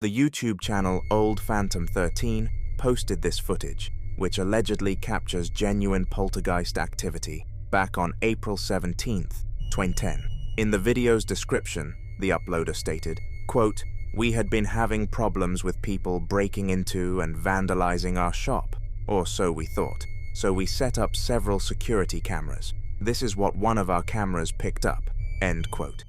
The YouTube channel Old Phantom 13 posted this footage, which allegedly captures genuine poltergeist activity back on April 17th, 2010. In the video's description, the uploader stated, quote, "We had been having problems with people breaking into and vandalizing our shop, or so we thought. So we set up several security cameras. This is what one of our cameras picked up." End quote.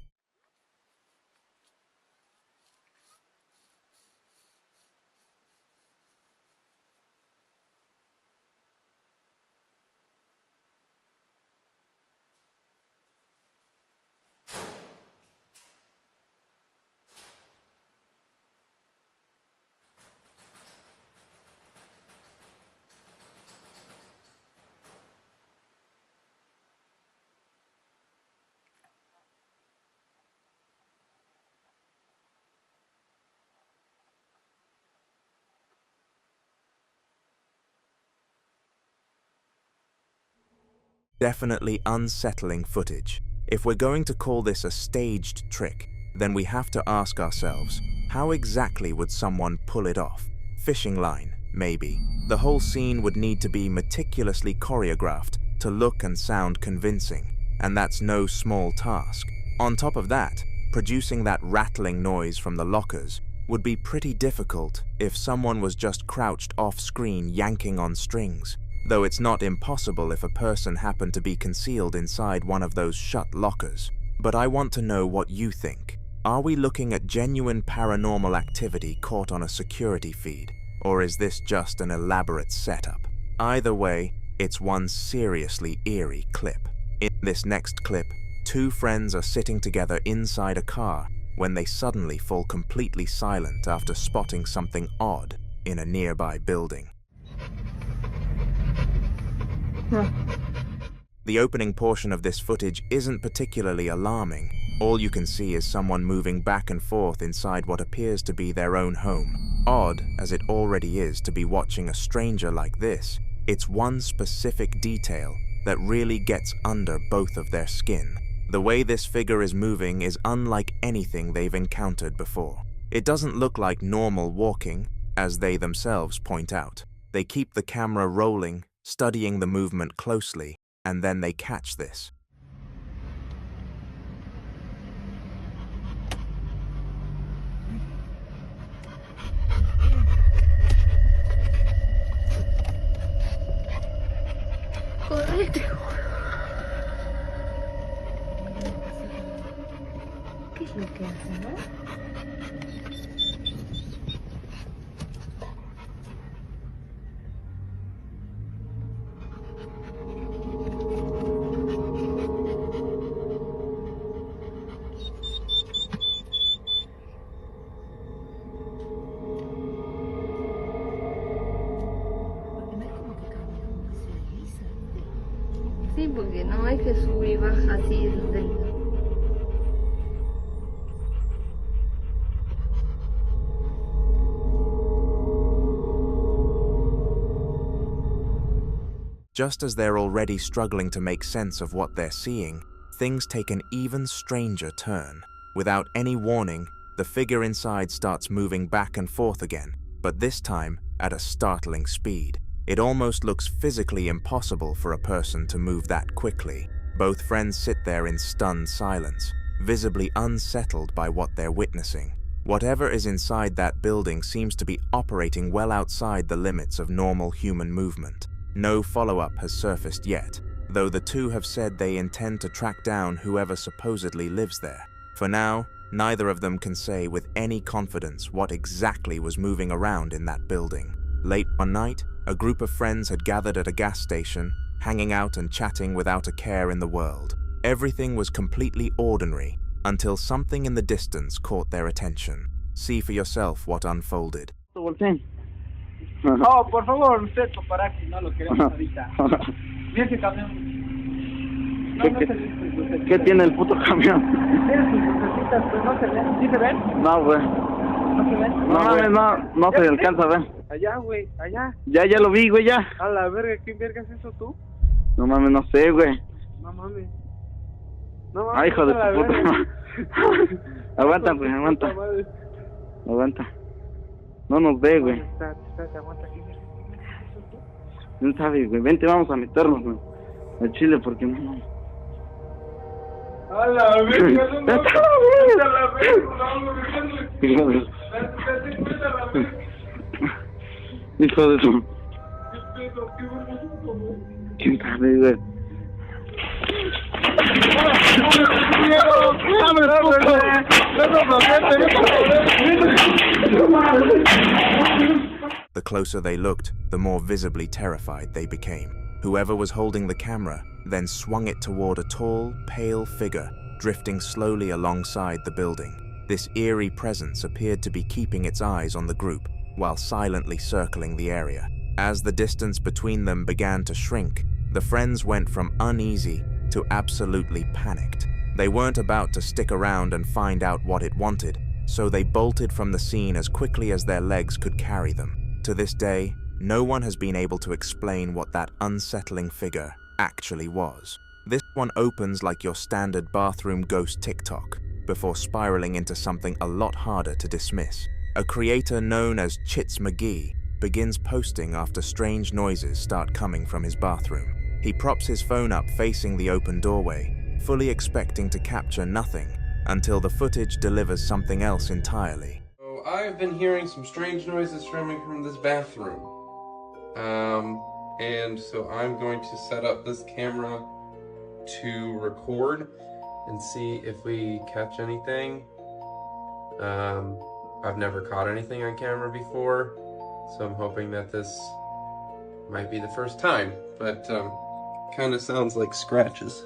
Definitely unsettling footage. If we're going to call this a staged trick, then we have to ask ourselves, how exactly would someone pull it off? Fishing line, maybe. The whole scene would need to be meticulously choreographed to look and sound convincing, and that's no small task. On top of that, producing that rattling noise from the lockers would be pretty difficult if someone was just crouched off-screen yanking on strings. Though it's not impossible if a person happened to be concealed inside one of those shut lockers. But I want to know what you think. Are we looking at genuine paranormal activity caught on a security feed, or is this just an elaborate setup? Either way, it's one seriously eerie clip. In this next clip, two friends are sitting together inside a car when they suddenly fall completely silent after spotting something odd in a nearby building. The opening portion of this footage isn't particularly alarming. All you can see is someone moving back and forth inside what appears to be their own home. Odd as it already is to be watching a stranger like this, it's one specific detail that really gets under both of their skin. The way this figure is moving is unlike anything they've encountered before. It doesn't look like normal walking, as they themselves point out. They keep the camera rolling, studying the movement closely, and then they catch this. Correte. ¿Qué es lo que hace, no? Sí, porque no hay que subir y baja así del... Just as they're already struggling to make sense of what they're seeing, things take an even stranger turn. Without any warning, the figure inside starts moving back and forth again, but this time at a startling speed. It almost looks physically impossible for a person to move that quickly. Both friends sit there in stunned silence, visibly unsettled by what they're witnessing. Whatever is inside that building seems to be operating well outside the limits of normal human movement. No follow-up has surfaced yet, though the two have said they intend to track down whoever supposedly lives there. For now, neither of them can say with any confidence what exactly was moving around in that building. Late one night, a group of friends had gathered at a gas station, hanging out and chatting without a care in the world. Everything was completely ordinary, until something in the distance caught their attention. See for yourself what unfolded. Oh, por favor, usted para si no lo queremos ahorita. Mira ese camión. No, ¿Qué tiene el puto camión? Tiene sus lucecitas, pues no se ven. ¿Sí se ven? No, güey. ¿No se ven? No mames, no se alcanza a ver. Allá, güey, allá. Ya lo vi, güey, ya. A la verga, ¿qué verga es eso tú? No mames, no sé, güey. No mames. No mames. Ay, hijo de la tu puta verga. madre. Aguanta, güey, aguanta. Aguanta. No nos ve, güey. Espérate, aguanta aquí. No sabes, güey. Vente, vamos a meternos, güey. Al chile, porque no. A la verga, no, no. A la verga, Hijo de su. ¿Quién sabe, güey? The closer they looked, the more visibly terrified they became. Whoever was holding the camera then swung it toward a tall, pale figure drifting slowly alongside the building. This eerie presence appeared to be keeping its eyes on the group while silently circling the area. As the distance between them began to shrink, the friends went from uneasy to absolutely panicked. They weren't about to stick around and find out what it wanted, so they bolted from the scene as quickly as their legs could carry them. To this day, no one has been able to explain what that unsettling figure actually was. This one opens like your standard bathroom ghost TikTok, before spiraling into something a lot harder to dismiss. A creator known as Chits McGee begins posting after strange noises start coming from his bathroom. He props his phone up facing the open doorway, fully expecting to capture nothing, until the footage delivers something else entirely. So I've been hearing some strange noises coming from this bathroom. And so I'm going to set up this camera to record and see if we catch anything. I've never caught anything on camera before, so I'm hoping that this might be the first time, but kind of sounds like scratches.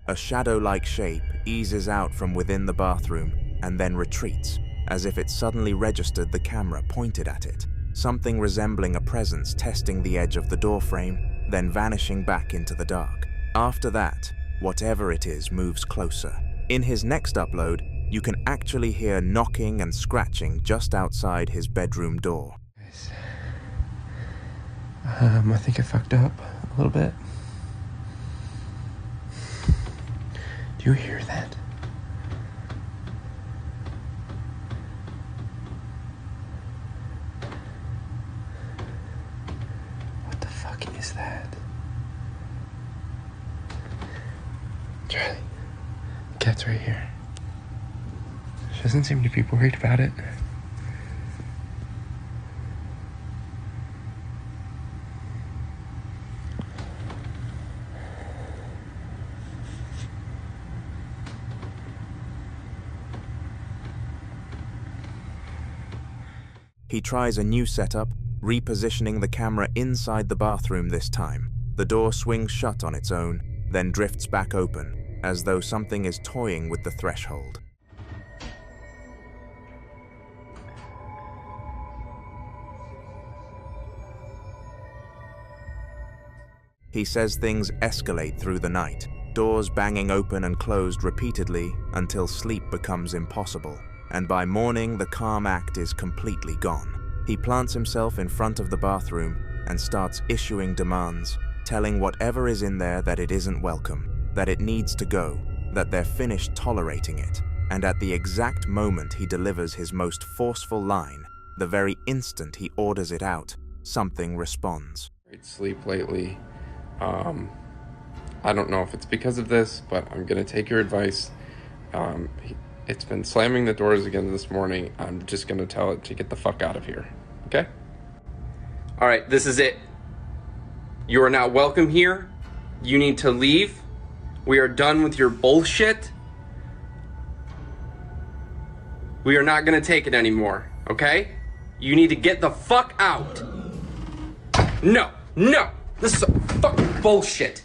A shadow-like shape eases out from within the bathroom and then retreats, as if it suddenly registered the camera pointed at it, something resembling a presence testing the edge of the doorframe, then vanishing back into the dark. After that, whatever it is moves closer. In his next upload, you can actually hear knocking and scratching just outside his bedroom door. I think I fucked up a little bit. Do you hear that? What the fuck is that? Charlie, the cat's right here. She doesn't seem to be worried about it. He tries a new setup, repositioning the camera inside the bathroom this time. The door swings shut on its own, then drifts back open, as though something is toying with the threshold. He says things escalate through the night, doors banging open and closed repeatedly until sleep becomes impossible. And by morning, the calm act is completely gone. He plants himself in front of the bathroom and starts issuing demands, telling whatever is in there that it isn't welcome, that it needs to go, that they're finished tolerating it. And at the exact moment he delivers his most forceful line, the very instant he orders it out, something responds. Great sleep lately. I don't know if it's because of this, but I'm gonna take your advice. It's been slamming the doors again this morning. I'm just gonna tell it to get the fuck out of here, okay? All right, this is it. You are not welcome here. You need to leave. We are done with your bullshit. We are not gonna take it anymore, okay? You need to get the fuck out. No, no, this is fucking bullshit.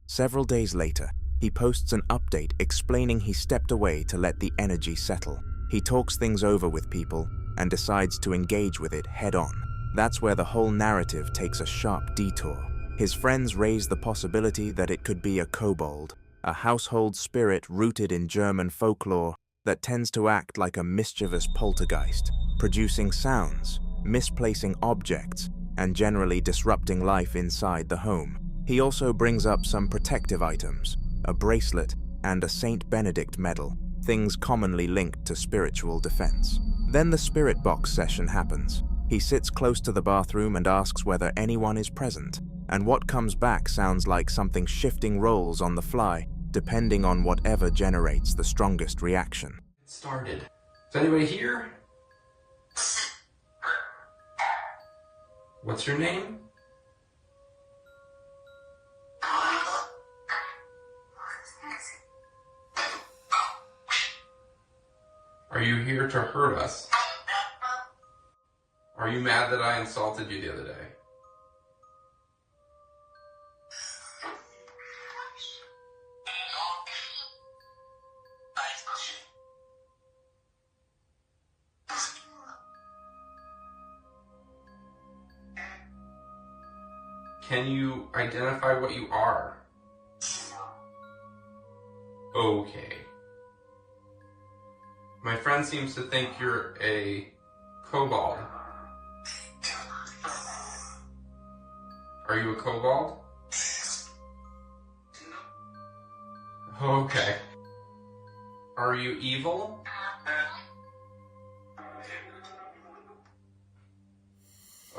Several days later, he posts an update explaining he stepped away to let the energy settle. He talks things over with people and decides to engage with it head on. That's where the whole narrative takes a sharp detour. His friends raise the possibility that it could be a kobold, a household spirit rooted in German folklore that tends to act like a mischievous poltergeist, producing sounds, misplacing objects, and generally disrupting life inside the home. He also brings up some protective items, a bracelet and a Saint Benedict medal, things commonly linked to spiritual defense. Then the spirit box session happens. He sits close to the bathroom and asks whether anyone is present, and what comes back sounds like something shifting roles on the fly, depending on whatever generates the strongest reaction. It started. Is anybody here? What's your name? Are you here to hurt us? Are you mad that I insulted you the other day? Can you identify what you are? Okay. My friend seems to think you're a kobold. Are you a kobold? Okay. Are you evil?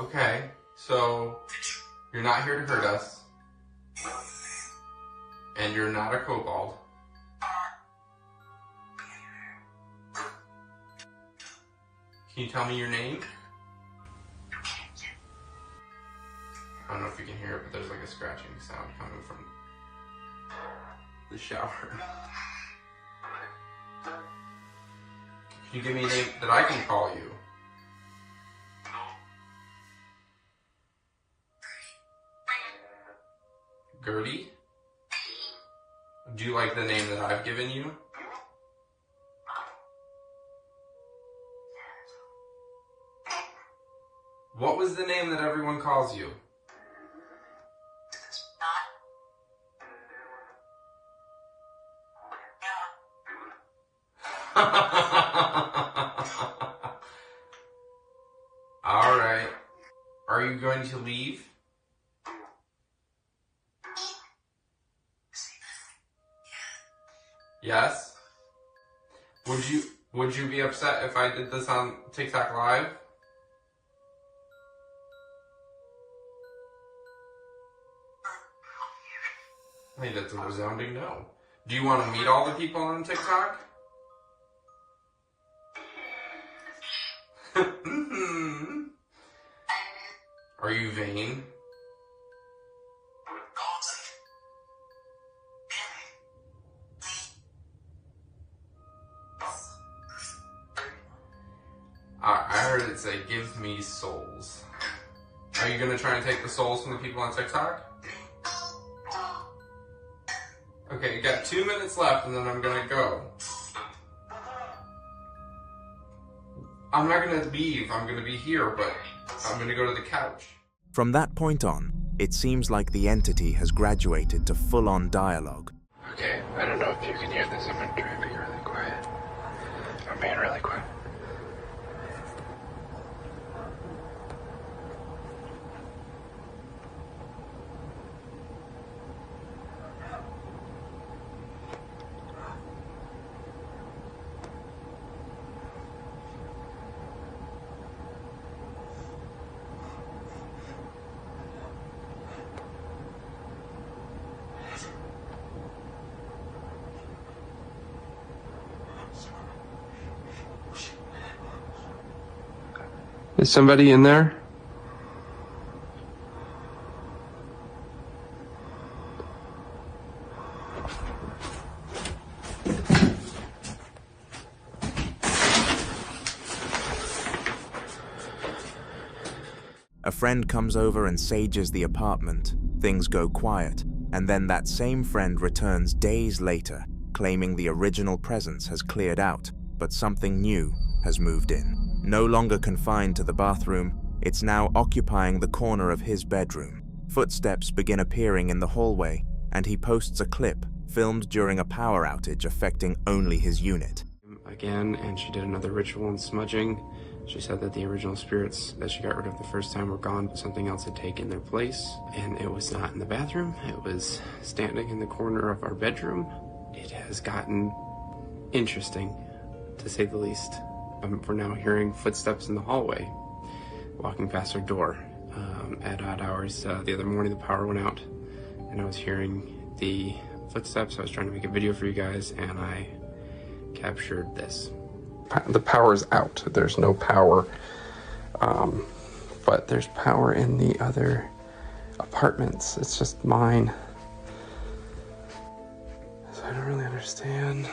Okay, so you're not here to hurt us, and you're not a kobold. Can you tell me your name? I don't know if you can hear it, but there's like a scratching sound coming from the shower. Can you give me a name that I can call you? Gertie? Do you like the name that I've given you? What was the name that everyone calls you? All right. Are you going to leave? Yes? Would you be upset if I did this on TikTok Live? I think that's a resounding no. Do you want to meet all the people on TikTok? Are you vain? I heard it say, give me souls. Are you going to try and take the souls from the people on TikTok? Okay, you got 2 minutes left and then I'm going to go. I'm not going to leave, I'm going to be here, but I'm going to go to the couch. From that point on, it seems like the entity has graduated to full-on dialogue. Okay, I don't know if you can hear this. I'm going to try and be really quiet. I'm being really quiet. Is somebody in there? A friend comes over and sages the apartment. Things go quiet, and then that same friend returns days later, claiming the original presence has cleared out, but something new has moved in. No longer confined to the bathroom, it's now occupying the corner of his bedroom. footsteps begin appearing in the hallway, and he posts a clip filmed during a power outage affecting only his unit. Again, and she did another ritual in smudging. She said that the original spirits that she got rid of the first time were gone, but something else had taken their place. And it was not in the bathroom, it was standing in the corner of our bedroom. It has gotten interesting, to say the least. We're now hearing footsteps in the hallway, walking past our door. At odd hours, the other morning the power went out, and I was hearing the footsteps. I was trying to make a video for you guys, and I captured this. The power's out. There's no power, but there's power in the other apartments. It's just mine. So I don't really understand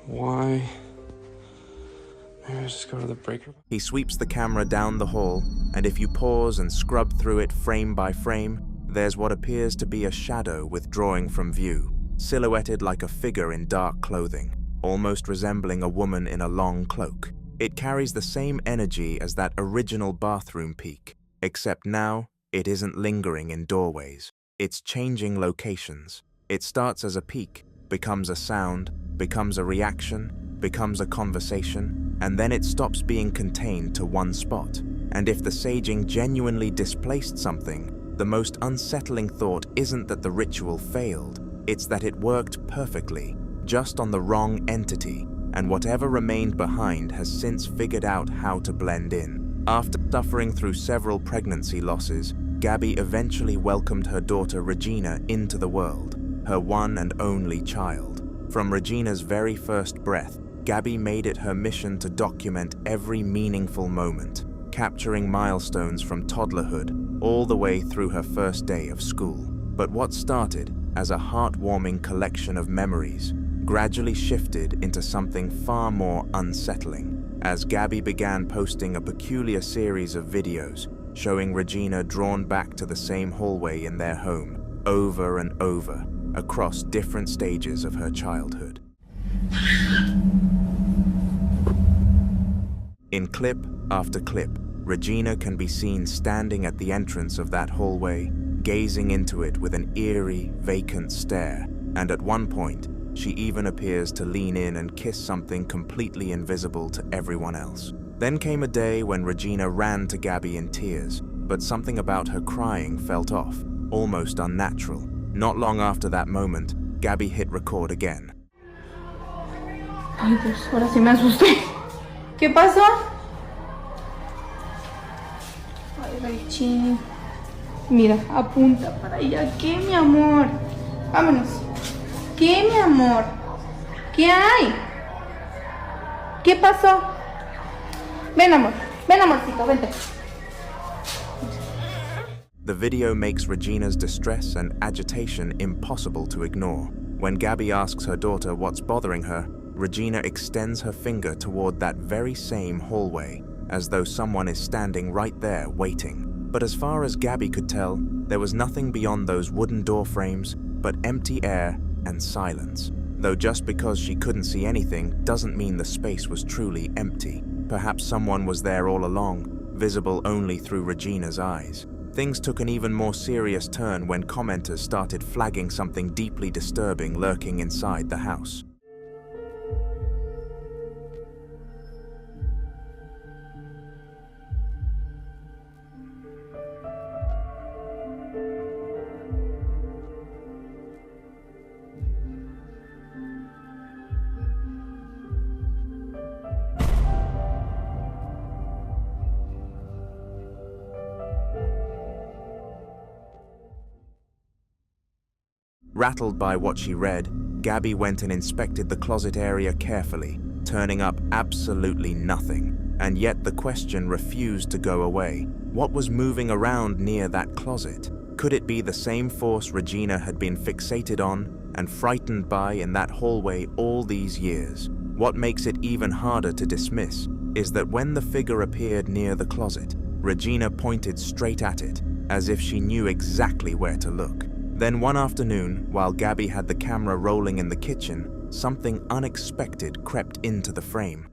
why. Maybe I just go to the breaker. He sweeps the camera down the hall, and if you pause and scrub through it frame by frame, there's what appears to be a shadow withdrawing from view, silhouetted like a figure in dark clothing, almost resembling a woman in a long cloak. It carries the same energy as that original bathroom peek, except now it isn't lingering in doorways. It's changing locations. It starts as a peek, becomes a sound, becomes a reaction, becomes a conversation, and then it stops being contained to one spot. And if the saging genuinely displaced something, the most unsettling thought isn't that the ritual failed, it's that it worked perfectly, just on the wrong entity, and whatever remained behind has since figured out how to blend in. After suffering through several pregnancy losses, Gabby eventually welcomed her daughter Regina into the world, her one and only child. From Regina's very first breath, Gabby made it her mission to document every meaningful moment, capturing milestones from toddlerhood all the way through her first day of school. But what started as a heartwarming collection of memories gradually shifted into something far more unsettling, as Gabby began posting a peculiar series of videos showing Regina drawn back to the same hallway in their home, over and over, across different stages of her childhood. In clip after clip, Regina can be seen standing at the entrance of that hallway, gazing into it with an eerie, vacant stare, and at one point, she even appears to lean in and kiss something completely invisible to everyone else. Then came a day when Regina ran to Gabby in tears, but something about her crying felt off, almost unnatural. Not long after that moment, Gabby hit record again. Ay, Dios, ahora sí me asusté. ¿Qué pasó? Ay, Richie. Mira, apunta para allá. ¿Qué, mi amor? Vámonos. ¿Qué, mi amor? ¿Qué hay? ¿Qué pasó? Ven, amor. Ven, amorcito, vente. The video makes Regina's distress and agitation impossible to ignore. When Gabby asks her daughter what's bothering her, Regina extends her finger toward that very same hallway, as though someone is standing right there waiting. But as far as Gabby could tell, there was nothing beyond those wooden door frames but empty air and silence. Though just because she couldn't see anything doesn't mean the space was truly empty. Perhaps someone was there all along, visible only through Regina's eyes. Things took an even more serious turn when commenters started flagging something deeply disturbing lurking inside the house. Rattled by what she read, Gabby went and inspected the closet area carefully, turning up absolutely nothing. And yet the question refused to go away. What was moving around near that closet? Could it be the same force Regina had been fixated on and frightened by in that hallway all these years? What makes it even harder to dismiss is that when the figure appeared near the closet, Regina pointed straight at it, as if she knew exactly where to look. Then one afternoon, while Gabby had the camera rolling in the kitchen, something unexpected crept into the frame.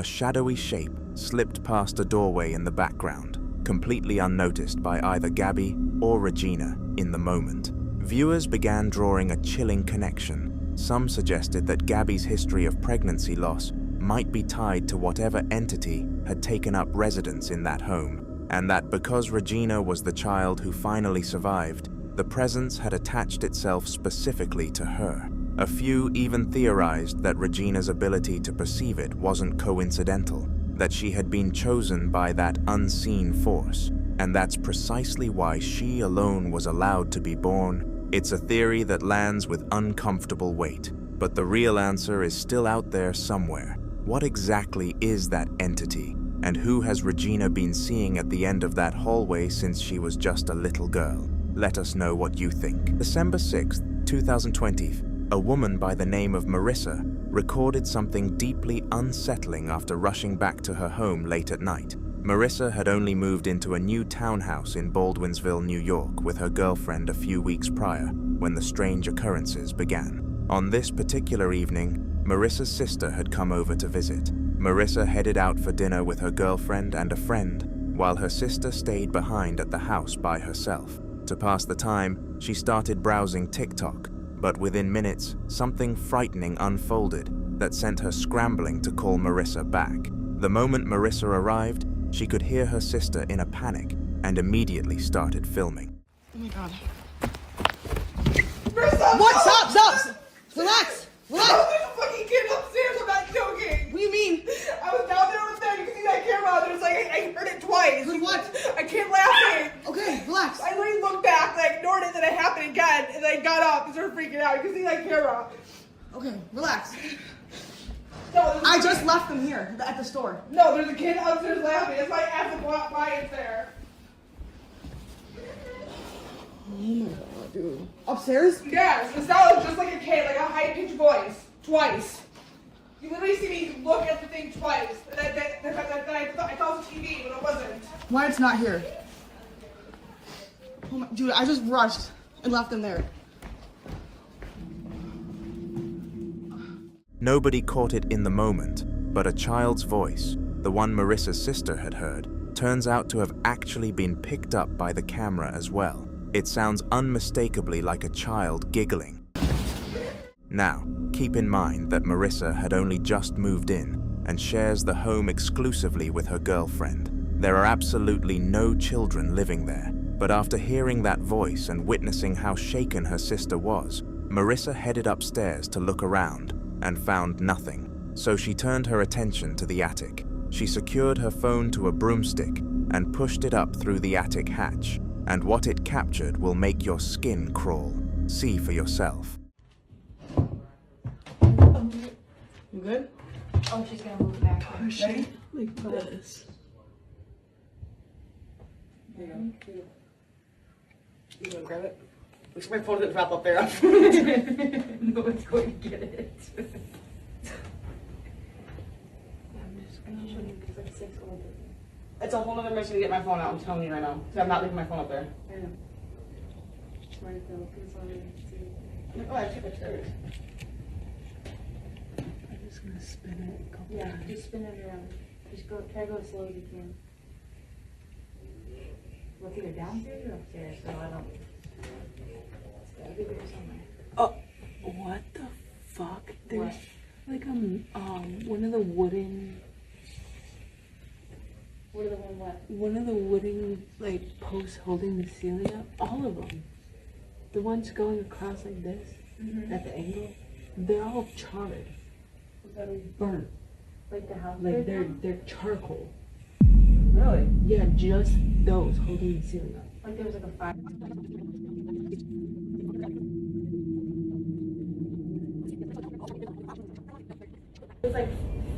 a shadowy shape slipped past a doorway in the background, completely unnoticed by either Gabby or Regina in the moment. Viewers began drawing a chilling connection. Some suggested that Gabby's history of pregnancy loss might be tied to whatever entity had taken up residence in that home, and that because Regina was the child who finally survived, the presence had attached itself specifically to her. A few even theorized that Regina's ability to perceive it wasn't coincidental, that she had been chosen by that unseen force, and that's precisely why she alone was allowed to be born. It's a theory that lands with uncomfortable weight, but the real answer is still out there somewhere. What exactly is that entity, and who has Regina been seeing at the end of that hallway since she was just a little girl? Let us know what you think. December 6th, 2020, a woman by the name of Marissa recorded something deeply unsettling after rushing back to her home late at night. Marissa had only moved into a new townhouse in Baldwinsville, New York with her girlfriend a few weeks prior, when the strange occurrences began. On this particular evening, Marissa's sister had come over to visit. Marissa headed out for dinner with her girlfriend and a friend, while her sister stayed behind at the house by herself. To pass the time, she started browsing TikTok, but within minutes, something frightening unfolded that sent her scrambling to call Marissa back. The moment Marissa arrived, she could hear her sister in a panic and immediately started filming. Oh my god. What? Stop! Relax! There's a fucking kid upstairs, I'm not joking! What do you mean? I was down there with them, you can see that camera, there's like, I heard it twice. Heard what? I kept laughing. Okay, relax. I literally looked back, I ignored it, then it happened again, and I got up and started freaking out. You can see that camera. Okay, relax. No, I just left them here, at the store. No, there's a kid upstairs laughing, that's why I asked him why it's there. Oh my god, dude. Upstairs? Yes, it sounded just like a kid, like a high-pitched voice. Twice. You literally see me look at the thing twice. And I thought it was TV, but it wasn't. Why it's not here? Oh my, dude, I just rushed and left them there. Nobody caught it in the moment, but a child's voice, the one Marissa's sister had heard, turns out to have actually been picked up by the camera as well. It sounds unmistakably like a child giggling. Now, keep in mind that Marissa had only just moved in and shares the home exclusively with her girlfriend. There are absolutely no children living there, but after hearing that voice and witnessing how shaken her sister was, Marissa headed upstairs to look around and found nothing, so she turned her attention to the attic. She secured her phone to a broomstick and pushed it up through the attic hatch, and what it captured will make your skin crawl. See for yourself. You good? Oh, she's gonna move back. Push it like this. There you go. You gonna grab it? Wish my phone didn't wrap up there. No one's going to get it. I'm just gonna show you because it's 6 older. It's a whole other mission to get my phone out, I'm telling you right now. So I'm not leaving my phone up there. I know. Smart though, because all you see. Oh, I took a picture. I'm just gonna spin it a couple times. Just spin it around. Just try to go as slow as you can. Look either downstairs or upstairs, so I don't. It's gotta be there somewhere. Oh, what the fuck? There's like one of the wooden. What are the one what? One of the wooden like posts holding the ceiling up. All of them. The ones going across like this at the angle. They're all charred. Burnt. Like the house? Like they're charcoal. Really? Yeah, just those holding the ceiling up. Like there was like a fire. It's like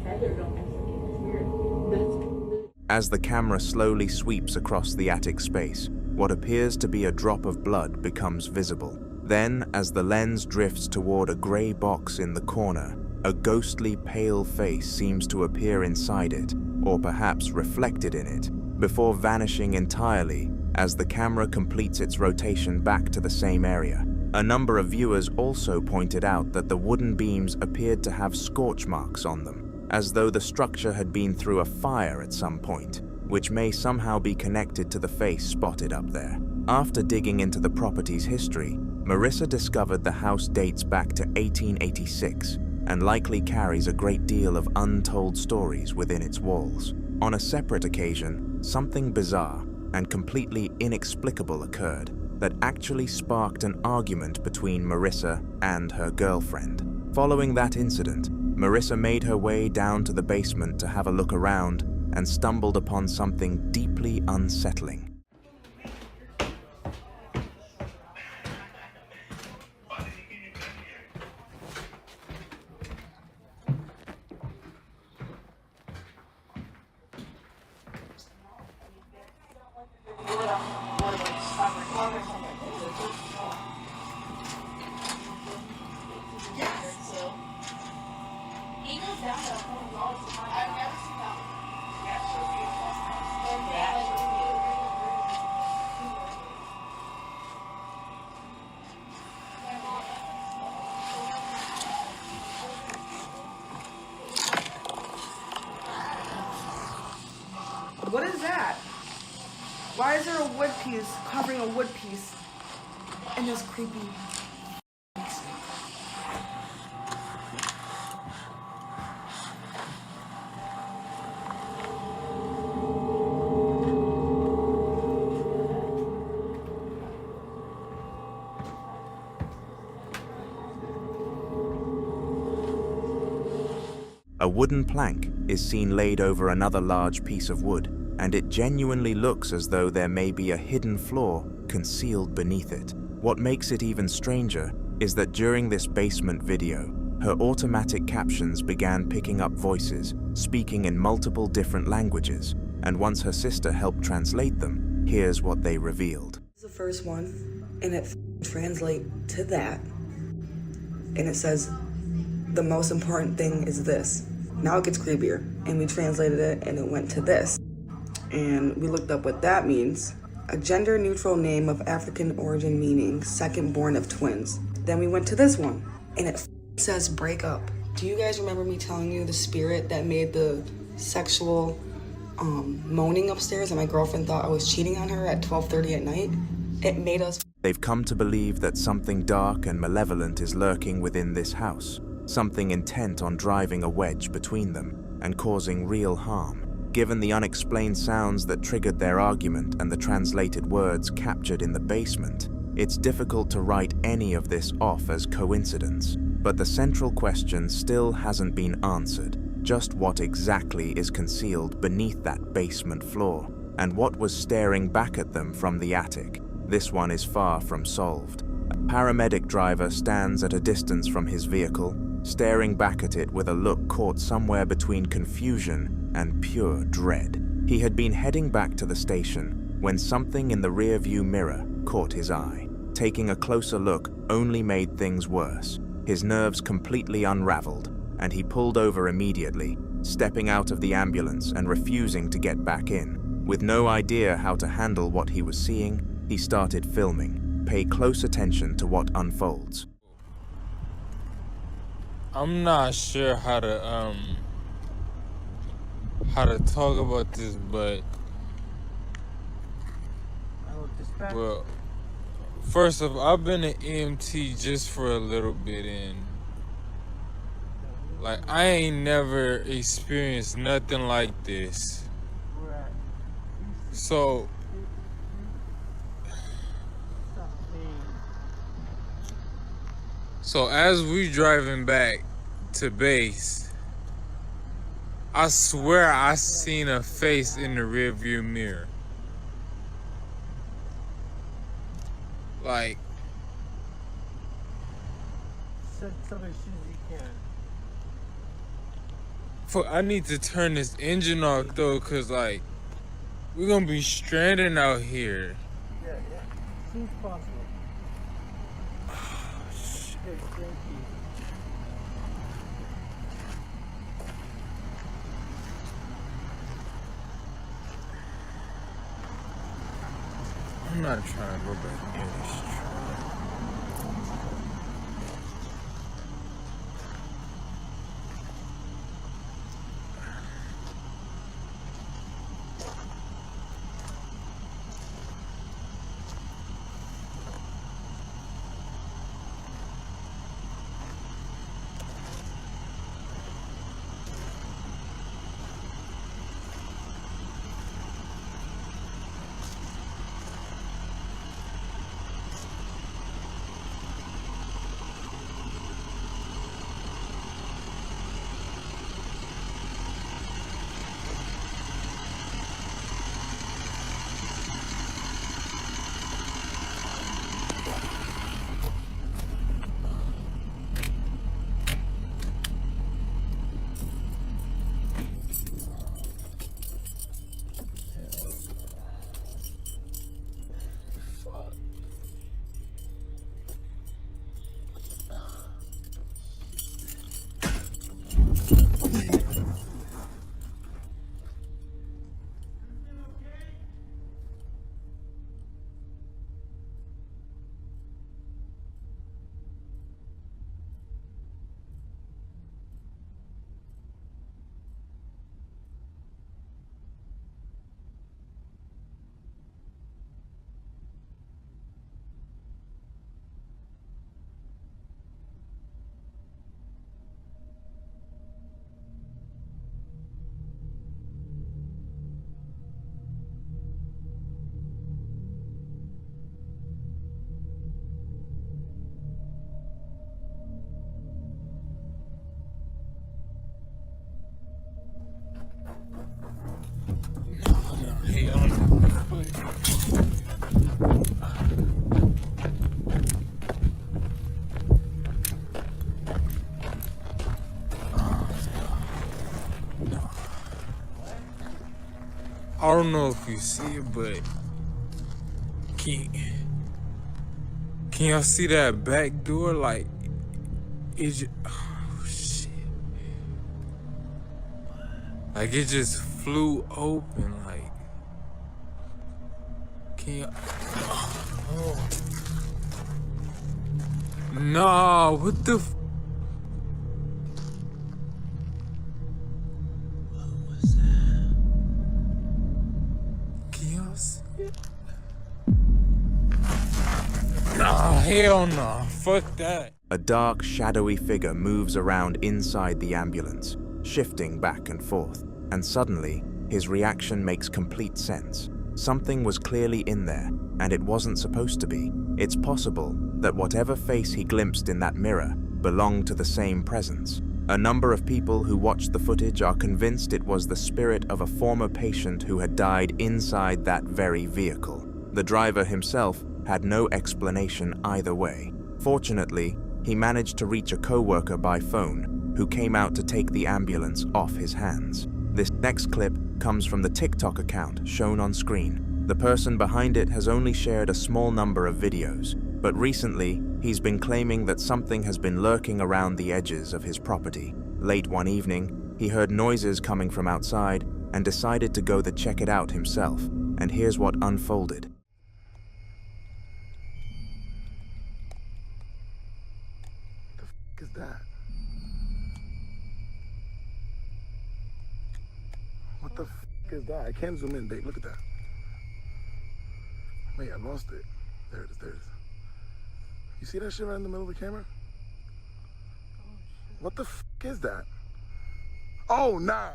feathered almost. It's weird. As the camera slowly sweeps across the attic space, what appears to be a drop of blood becomes visible. Then, as the lens drifts toward a gray box in the corner, a ghostly pale face seems to appear inside it, or perhaps reflected in it, before vanishing entirely as the camera completes its rotation back to the same area. A number of viewers also pointed out that the wooden beams appeared to have scorch marks on them, as though the structure had been through a fire at some point, which may somehow be connected to the face spotted up there. After digging into the property's history, Marissa discovered the house dates back to 1886 and likely carries a great deal of untold stories within its walls. On a separate occasion, something bizarre and completely inexplicable occurred that actually sparked an argument between Marissa and her girlfriend. Following that incident, Marissa made her way down to the basement to have a look around and stumbled upon something deeply unsettling. What is that? Why is there a wood piece covering a wood piece in this creepy basement? A wooden plank is seen laid over another large piece of wood, and it genuinely looks as though there may be a hidden floor concealed beneath it. What makes it even stranger is that during this basement video, her automatic captions began picking up voices, speaking in multiple different languages, and once her sister helped translate them, here's what they revealed. This is the first one, and it translates to that, and it says, the most important thing is this. Now it gets creepier, and we translated it, and it went to this. And we looked up what that means. A gender-neutral name of African origin meaning second born of twins. Then we went to this one, and it says break up. Do you guys remember me telling you the spirit that made the sexual moaning upstairs and my girlfriend thought I was cheating on her at 12:30 at night? It made us... They've come to believe that something dark and malevolent is lurking within this house, something intent on driving a wedge between them and causing real harm. Given the unexplained sounds that triggered their argument and the translated words captured in the basement, it's difficult to write any of this off as coincidence. But the central question still hasn't been answered. Just what exactly is concealed beneath that basement floor? And what was staring back at them from the attic? This one is far from solved. A paramedic driver stands at a distance from his vehicle, staring back at it with a look caught somewhere between confusion and pure dread. He had been heading back to the station when something in the rearview mirror caught his eye. Taking a closer look only made things worse. His nerves completely unraveled, and he pulled over immediately, stepping out of the ambulance and refusing to get back in. With no idea how to handle what he was seeing, he started filming. Pay close attention to what unfolds. I'm not sure how to talk about this, but well, first off, I've been an EMT just for a little bit, and like I ain't never experienced nothing like this. So as we driving back to base, I swear I seen a face in the rearview mirror. Like, I need to turn this engine off though, cause like we're gonna be stranded out here. Yeah. Seems possible. I'm not trying to go back in this truck. I don't know if you see it, but can y'all see that back door? Like, it just, oh shit. Like, it just flew open, like, can y'all, oh. Nah, what the f? What was that? Can y'all see it? Nah, hell nah, fuck that. A dark, shadowy figure moves around inside the ambulance, shifting back and forth, and suddenly, his reaction makes complete sense. Something was clearly in there, and it wasn't supposed to be. It's possible that whatever face he glimpsed in that mirror belonged to the same presence. A number of people who watched the footage are convinced it was the spirit of a former patient who had died inside that very vehicle. The driver himself had no explanation either way. Fortunately, he managed to reach a co-worker by phone who came out to take the ambulance off his hands. This next clip comes from the TikTok account shown on screen. The person behind it has only shared a small number of videos, but recently he's been claiming that something has been lurking around the edges of his property. Late one evening, he heard noises coming from outside and decided to go to check it out himself. And here's what unfolded. Is that? What the f is that? I can't zoom in, babe. Look at that. Wait, I lost it. There it is, there it is. You see that shit right in the middle of the camera? What the f is that? Oh, nah.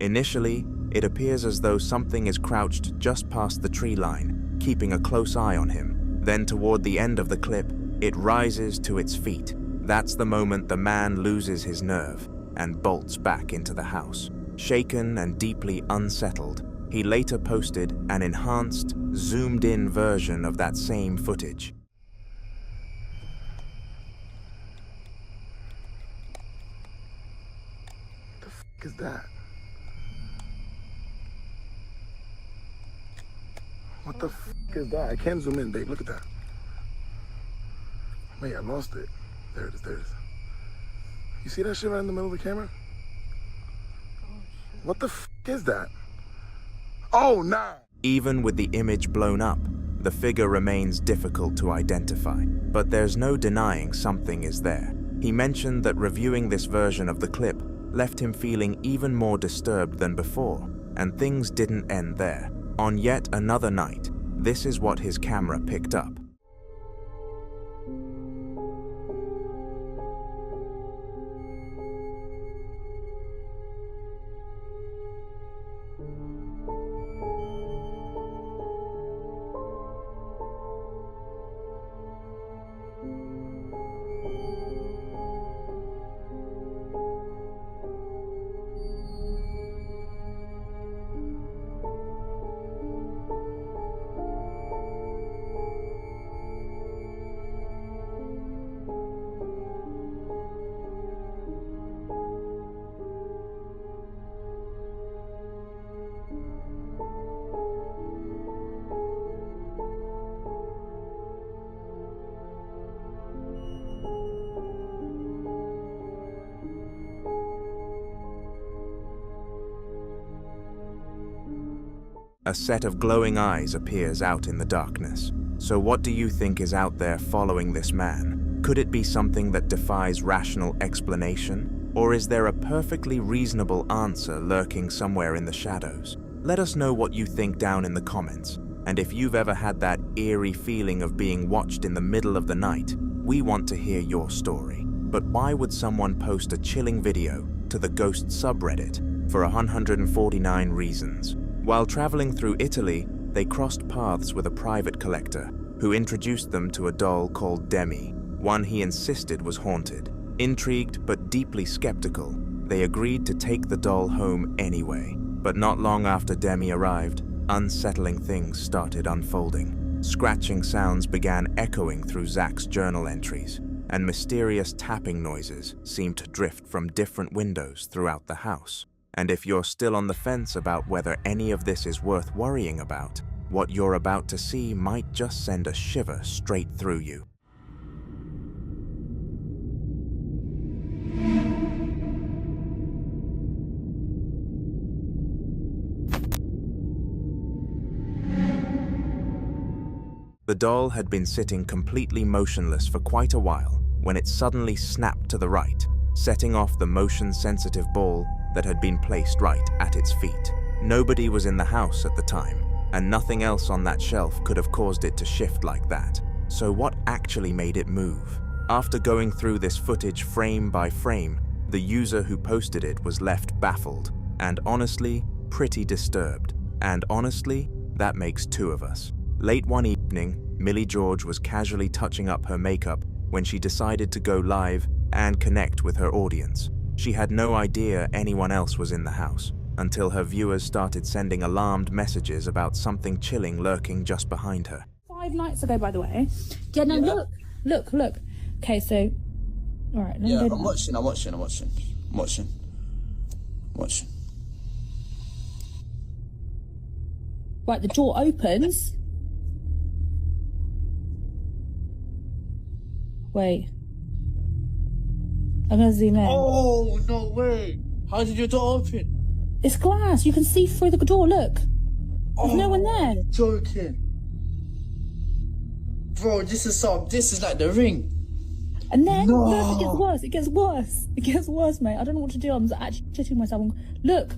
Initially, it appears as though something is crouched just past the tree line, keeping a close eye on him. Then toward the end of the clip, it rises to its feet. That's the moment the man loses his nerve and bolts back into the house. Shaken and deeply unsettled, he later posted an enhanced, zoomed-in version of that same footage. What the f is that? What the f is that? I can't zoom in, babe. Look at that. Wait, I lost it. There it is, there it is. You see that shit right in the middle of the camera? What the f is that? Oh, nah. Even with the image blown up, the figure remains difficult to identify, but there's no denying something is there. He mentioned that reviewing this version of the clip left him feeling even more disturbed than before, and things didn't end there. On yet another night, this is what his camera picked up. A set of glowing eyes appears out in the darkness. So what do you think is out there following this man? Could it be something that defies rational explanation? Or is there a perfectly reasonable answer lurking somewhere in the shadows? Let us know what you think down in the comments. And if you've ever had that eerie feeling of being watched in the middle of the night, we want to hear your story. But why would someone post a chilling video to the Ghost subreddit? For 149 reasons. While traveling through Italy, they crossed paths with a private collector who introduced them to a doll called Demi, one he insisted was haunted. Intrigued but deeply skeptical, they agreed to take the doll home anyway. But not long after Demi arrived, unsettling things started unfolding. Scratching sounds began echoing through Zach's journal entries, and mysterious tapping noises seemed to drift from different windows throughout the house. And if you're still on the fence about whether any of this is worth worrying about, what you're about to see might just send a shiver straight through you. The doll had been sitting completely motionless for quite a while when it suddenly snapped to the right, setting off the motion-sensitive ball that had been placed right at its feet. Nobody was in the house at the time, and nothing else on that shelf could have caused it to shift like that. So what actually made it move? After going through this footage frame by frame, the user who posted it was left baffled, and honestly, pretty disturbed. And honestly, that makes two of us. Late one evening, Millie George was casually touching up her makeup when she decided to go live and connect with her audience. She had no idea anyone else was in the house until her viewers started sending alarmed messages about something chilling lurking just behind her. 5 nights ago, by the way. Yeah, no, look. Okay, so, all right. Yeah, I'm watching. Right, the door opens. Wait. I'm gonna zoom in. Oh, no way. How did your door open? It's glass. You can see through the door. Look. There's no one there. Joking. Bro, this is like The Ring. And then, look, it gets worse, mate. I don't know what to do. I'm actually shitting myself. Look.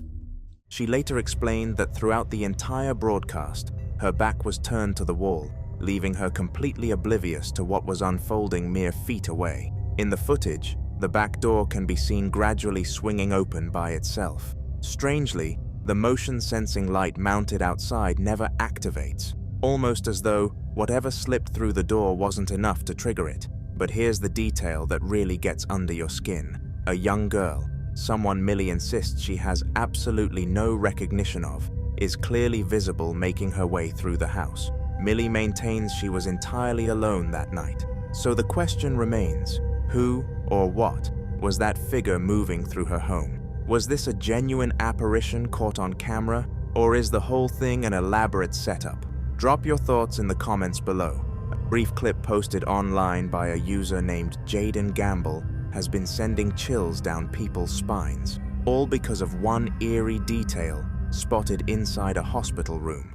She later explained that throughout the entire broadcast, her back was turned to the wall, leaving her completely oblivious to what was unfolding mere feet away. In the footage, the back door can be seen gradually swinging open by itself. Strangely, the motion-sensing light mounted outside never activates, almost as though whatever slipped through the door wasn't enough to trigger it. But here's the detail that really gets under your skin. A young girl, someone Millie insists she has absolutely no recognition of, is clearly visible making her way through the house. Millie maintains she was entirely alone that night. So the question remains, who or what was that figure moving through her home? Was this a genuine apparition caught on camera, or is the whole thing an elaborate setup? Drop your thoughts in the comments below. A brief clip posted online by a user named Jaden Gamble has been sending chills down people's spines, all because of one eerie detail spotted inside a hospital room.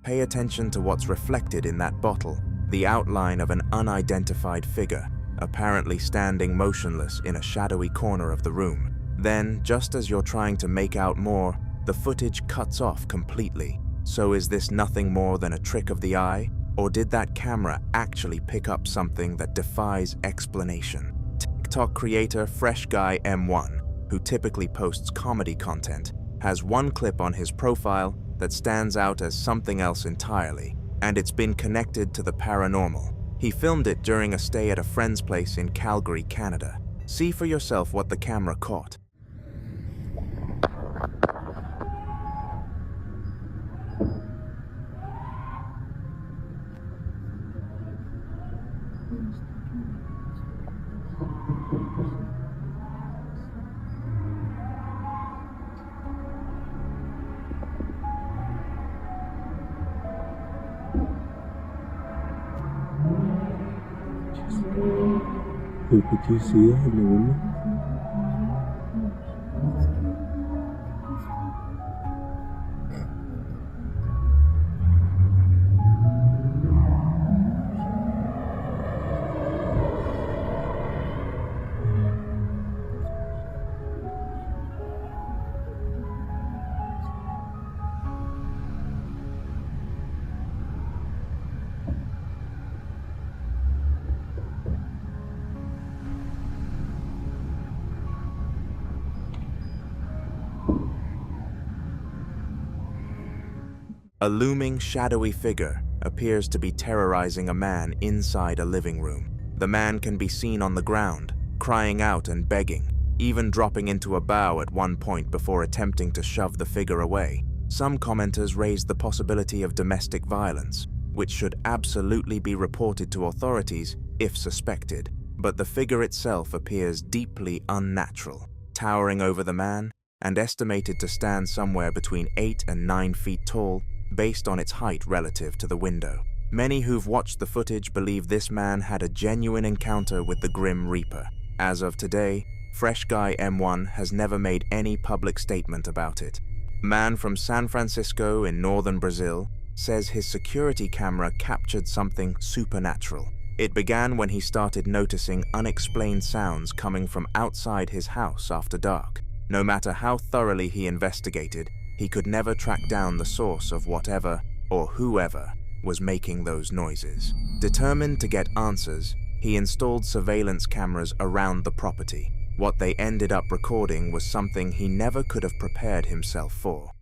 Pay attention to what's reflected in that bottle, the outline of an unidentified figure, apparently standing motionless in a shadowy corner of the room. Then, just as you're trying to make out more, the footage cuts off completely. So is this nothing more than a trick of the eye? Or did that camera actually pick up something that defies explanation? TikTok creator Fresh Guy M1, who typically posts comedy content, has one clip on his profile that stands out as something else entirely, and it's been connected to the paranormal. He filmed it during a stay at a friend's place in Calgary, Canada. See for yourself what the camera caught. Could you see that in the window? A looming, shadowy figure appears to be terrorizing a man inside a living room. The man can be seen on the ground, crying out and begging, even dropping into a bow at one point before attempting to shove the figure away. Some commenters raised the possibility of domestic violence, which should absolutely be reported to authorities if suspected, but the figure itself appears deeply unnatural, towering over the man and estimated to stand somewhere between 8 and 9 feet tall based on its height relative to the window. Many who've watched the footage believe this man had a genuine encounter with the Grim Reaper. As of today, Fresh Guy M1 has never made any public statement about it. A man from San Francisco in northern Brazil says his security camera captured something supernatural. It began when he started noticing unexplained sounds coming from outside his house after dark. No matter how thoroughly he investigated, he could never track down the source of whatever or whoever was making those noises. Determined to get answers, he installed surveillance cameras around the property. What they ended up recording was something he never could have prepared himself for.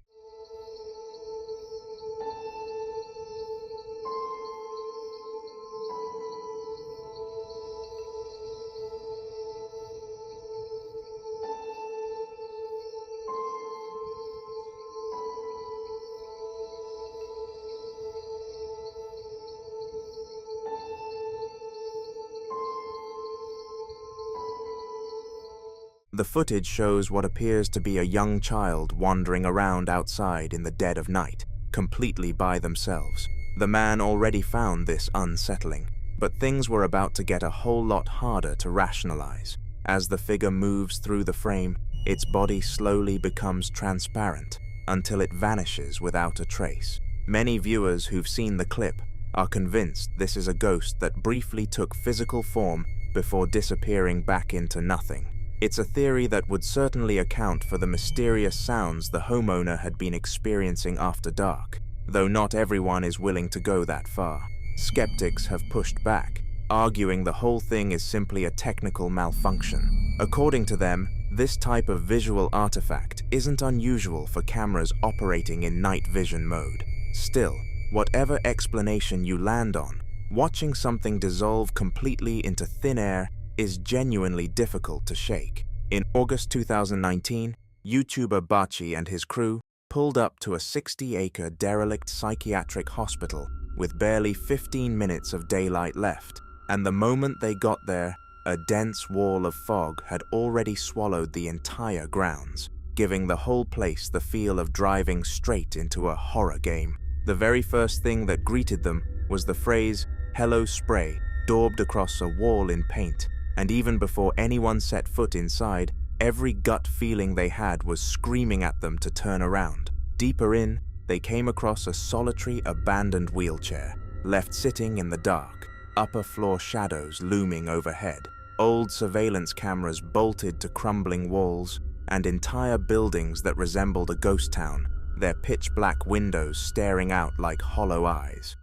The footage shows what appears to be a young child wandering around outside in the dead of night, completely by themselves. The man already found this unsettling, but things were about to get a whole lot harder to rationalize. As the figure moves through the frame, its body slowly becomes transparent until it vanishes without a trace. Many viewers who've seen the clip are convinced this is a ghost that briefly took physical form before disappearing back into nothing. It's a theory that would certainly account for the mysterious sounds the homeowner had been experiencing after dark, though not everyone is willing to go that far. Skeptics have pushed back, arguing the whole thing is simply a technical malfunction. According to them, this type of visual artifact isn't unusual for cameras operating in night vision mode. Still, whatever explanation you land on, watching something dissolve completely into thin air is genuinely difficult to shake. In August 2019, YouTuber Bachi and his crew pulled up to a 60-acre derelict psychiatric hospital with barely 15 minutes of daylight left, and the moment they got there, a dense wall of fog had already swallowed the entire grounds, giving the whole place the feel of driving straight into a horror game. The very first thing that greeted them was the phrase, "Hello Spray," daubed across a wall in paint. And even before anyone set foot inside, every gut feeling they had was screaming at them to turn around. Deeper in, they came across a solitary, abandoned wheelchair, left sitting in the dark, upper floor shadows looming overhead, old surveillance cameras bolted to crumbling walls, and entire buildings that resembled a ghost town, their pitch-black windows staring out like hollow eyes.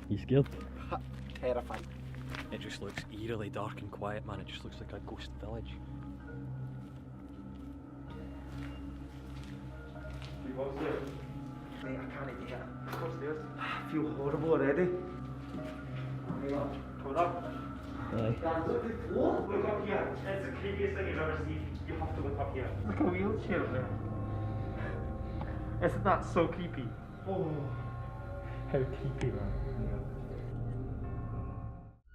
You scared? Terrifying. It just looks eerily dark and quiet, man. It just looks like a ghost village. Mate, I can't even hear. Go upstairs. I feel horrible already. Coming up. Aye. Dan, look at the floor. Look up here. It's the creepiest thing you've ever seen. You have to look up here. Look at a wheelchair there. Isn't that so creepy? Oh, how creepy, man.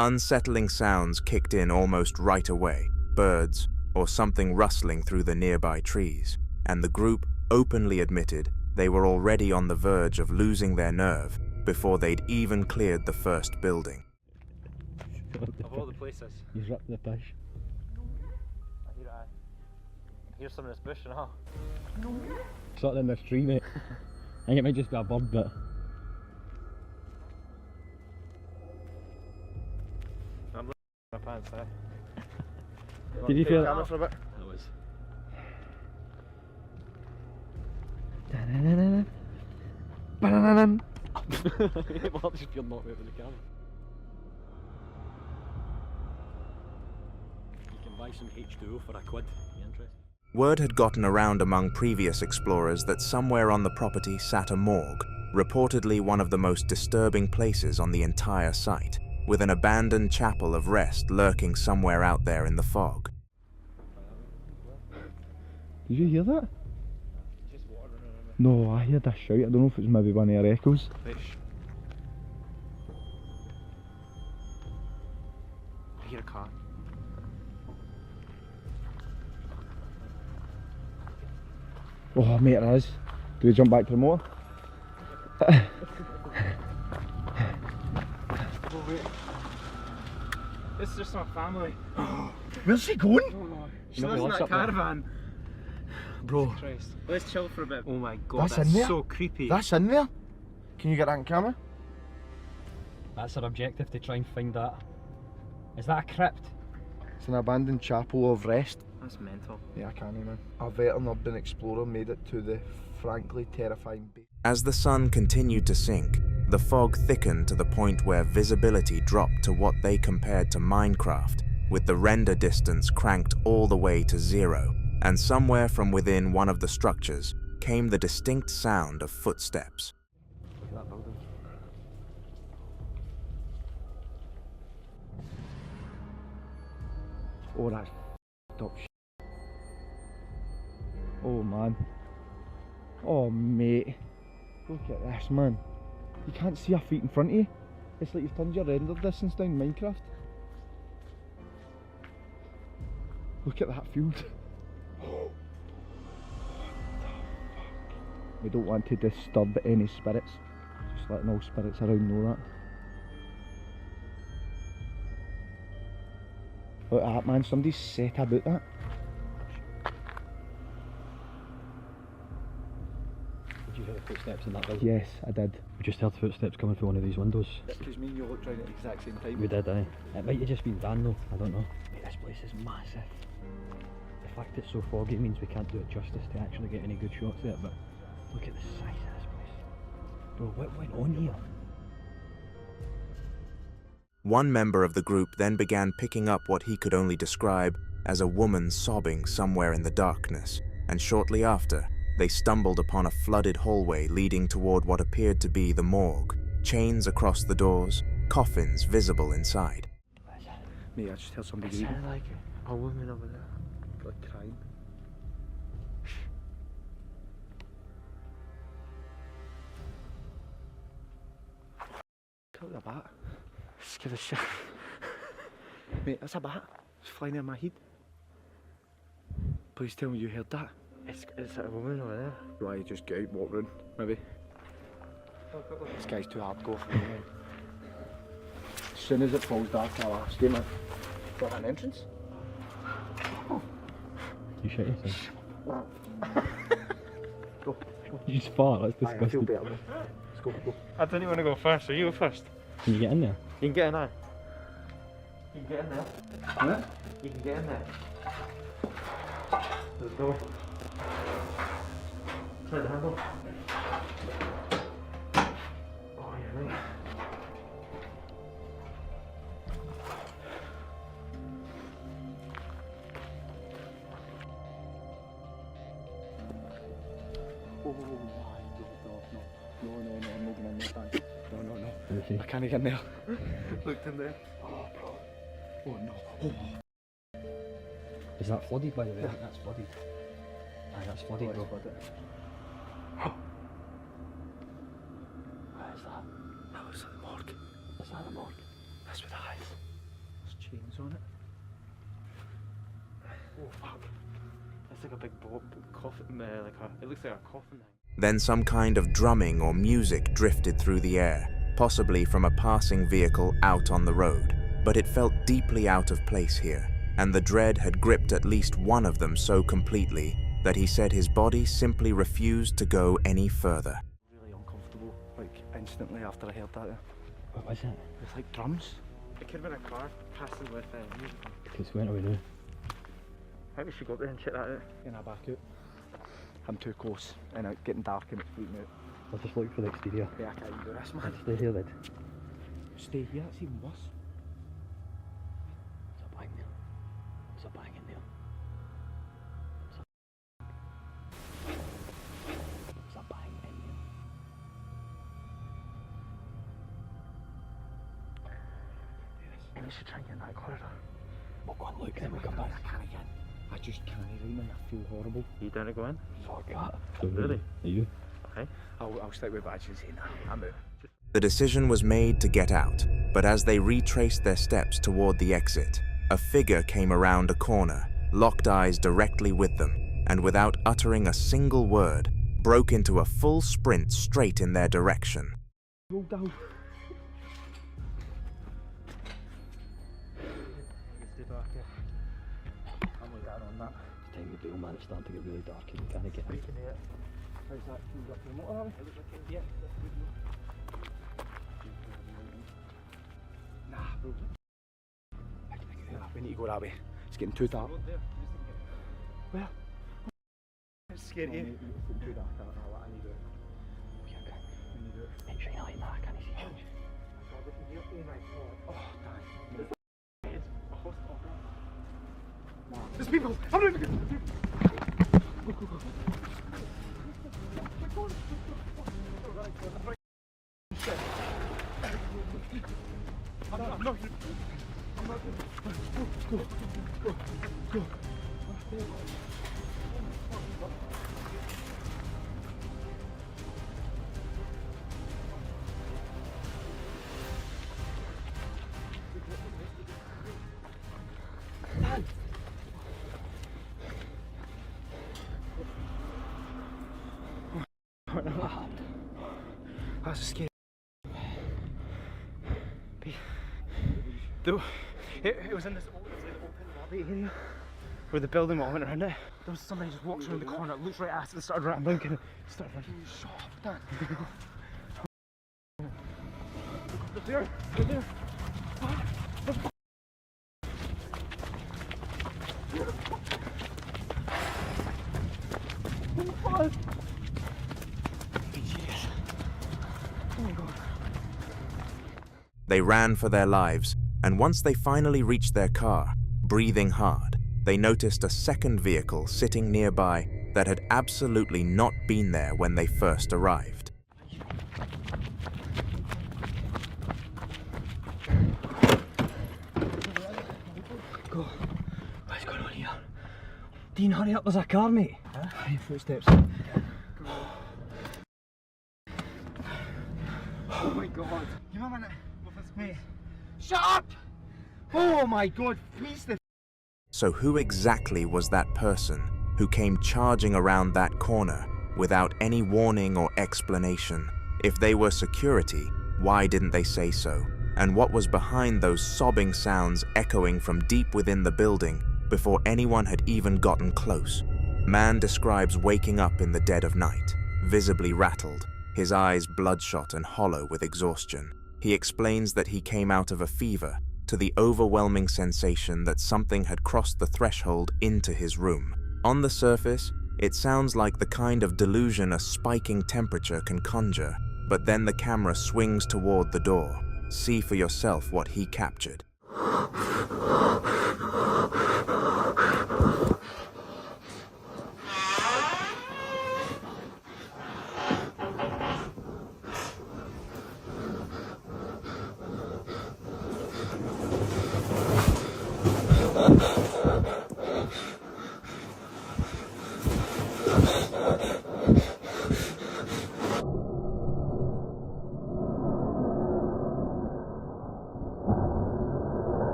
Unsettling sounds kicked in almost right away, birds or something rustling through the nearby trees, and the group openly admitted they were already on the verge of losing their nerve before they'd even cleared the first building. Of all the places. He's ripped the fish. I hear some in this bush now. Something in this tree, mate. I think it might just be a bird, but... I'm looking at my pants, Did you feel that? For a bit? That was... Well, just feel not moving the camera. You can buy some H2O for a quid. You interested? Word had gotten around among previous explorers that somewhere on the property sat a morgue, reportedly one of the most disturbing places on the entire site, with an abandoned chapel of rest lurking somewhere out there in the fog. Did you hear that? Just water running on me. No, I heard a shout. I don't know if it was maybe one of your echoes. Fish. I hear a car. Oh, mate, it is. Do we jump back to the motor? Oh, wait. This is just my family. Where's she going? Oh, she lives in that caravan. Bro. Christ. Let's chill for a bit. Oh my god, That's in there? so creepy. That's in there? Can you get that on camera? That's our objective, to try and find that. Is that a crypt? It's an abandoned chapel of rest. That's mental. Yeah, I can't man. A veteran urban explorer made it to the frankly terrifying base. As the sun continued to sink, the fog thickened to the point where visibility dropped to what they compared to Minecraft, with the render distance cranked all the way to 0, and somewhere from within one of the structures came the distinct sound of footsteps. Look at that building. Oh, that's up shit. Oh man. Oh mate. Look at this, man. You can't see your feet in front of you. It's like you've turned your render distance down in Minecraft. Look at that field. We don't want to disturb any spirits. Just letting all spirits around know that. Look at that, man. Somebody's set about that. Did you hear the footsteps in that building? Yes, I did. We just heard footsteps coming through one of these windows. Because me and you looked round at the exact same time. We did, aye. It might have just been Dan though, I don't know. Mate, this place is massive. The fact it's so foggy means we can't do it justice to actually get any good shots at it, but look at the size of this place. Bro, what went on here? One member of the group then began picking up what he could only describe as a woman sobbing somewhere in the darkness, and shortly after, they stumbled upon a flooded hallway leading toward what appeared to be the morgue, chains across the doors, coffins visible inside. Mate, I just heard somebody It sounded like a woman over there. like crying. Kill the bat. Scared the shit. Mate, that's a bat. It's flying in my head. Please tell me you heard that. It's a woman over there. Right, just get out, walk round, maybe. This guy's too hardcore for me, man. As soon as it falls dark, I'll ask you, man. Got an entrance? You shit yourself. Go. You just fart, that's Aye, I feel disgusting. better, man. Let's go, go. I didn't want to go first, so you go first. Can you get in there? You can get in there. You can get in there. Huh? You can get in there. There's a door. Try the handle. Oh, you're right. Oh my god, no, I'm not going in there, thanks. No. I can't get in there. Looked in there. Oh, bro. Oh no. Oh. Is that flooded, by the way? I think that's flooded. Aye, that's flooded, bro. What is that? That looks like the morgue. Is that the morgue? That's with the eyes. There's chains on it. Oh, fuck. It's like a big coffin, it looks like a coffin. Then some kind of drumming or music drifted through the air, possibly from a passing vehicle out on the road. But it felt deeply out of place here, and the dread had gripped at least one of them so completely that he said his body simply refused to go any further. Really uncomfortable, like instantly after I heard that. What was it? It's like drums. It could have been a car passing with music. Because went away now. I think we should go up there and check that out. And I back out. I'm too close, and it's getting dark and it's freaking out. I'll just look for the exterior. Yeah, I can't do this, man. Stay here then. Stay here, that's even worse. There's a bang there. There's a bang in there. There's a bang in there. Yes. We should try and get in that corridor. We'll go and look, then we'll come back. I can't again. I just can't right now, I feel horrible. You down to go in? Fuck that. Really? Are you? Okay. I'll stick with badges and say, nah, I'm out. The decision was made to get out, but as they retraced their steps toward the exit, a figure came around a corner, locked eyes directly with them, and without uttering a single word, broke into a full sprint straight in their direction. Roll down. I'm like that on that. It's time to bail, man. It's starting to get really dark and we can't get out. How's that? Can you up to the motor, have we? Yeah, that's good. Nah, bro. Nah, we need to go that way. It's getting too dark. Where? It's scary. It's getting too dark. I need it. I need it. Hey, shine a light, man. I can't see you. Oh my god. Oh, damn. It's a hospital. Nah. There's people! I'm not even good! Go, go, go. I'm not here. Go, go, go. That's scary. It was in this open lobby area where the building went around it. There was somebody just walks around the corner, looked right at us and started running down, kind of started running. Shut up, Dan. They're there, they're there. They ran for their lives, and once they finally reached their car, breathing hard, they noticed a second vehicle sitting nearby that had absolutely not been there when they first arrived. Go. What's going on here? Dean, hurry up, there's a car, mate. Huh? Your footsteps. Oh my god. Give me a minute. Mate. Shut up! Oh my god, please. So who exactly was that person who came charging around that corner without any warning or explanation? If they were security, why didn't they say so? And what was behind those sobbing sounds echoing from deep within the building before anyone had even gotten close? Man describes waking up in the dead of night, visibly rattled, his eyes bloodshot and hollow with exhaustion. He explains that he came out of a fever to the overwhelming sensation that something had crossed the threshold into his room. On the surface, it sounds like the kind of delusion a spiking temperature can conjure, but then the camera swings toward the door. See for yourself what he captured.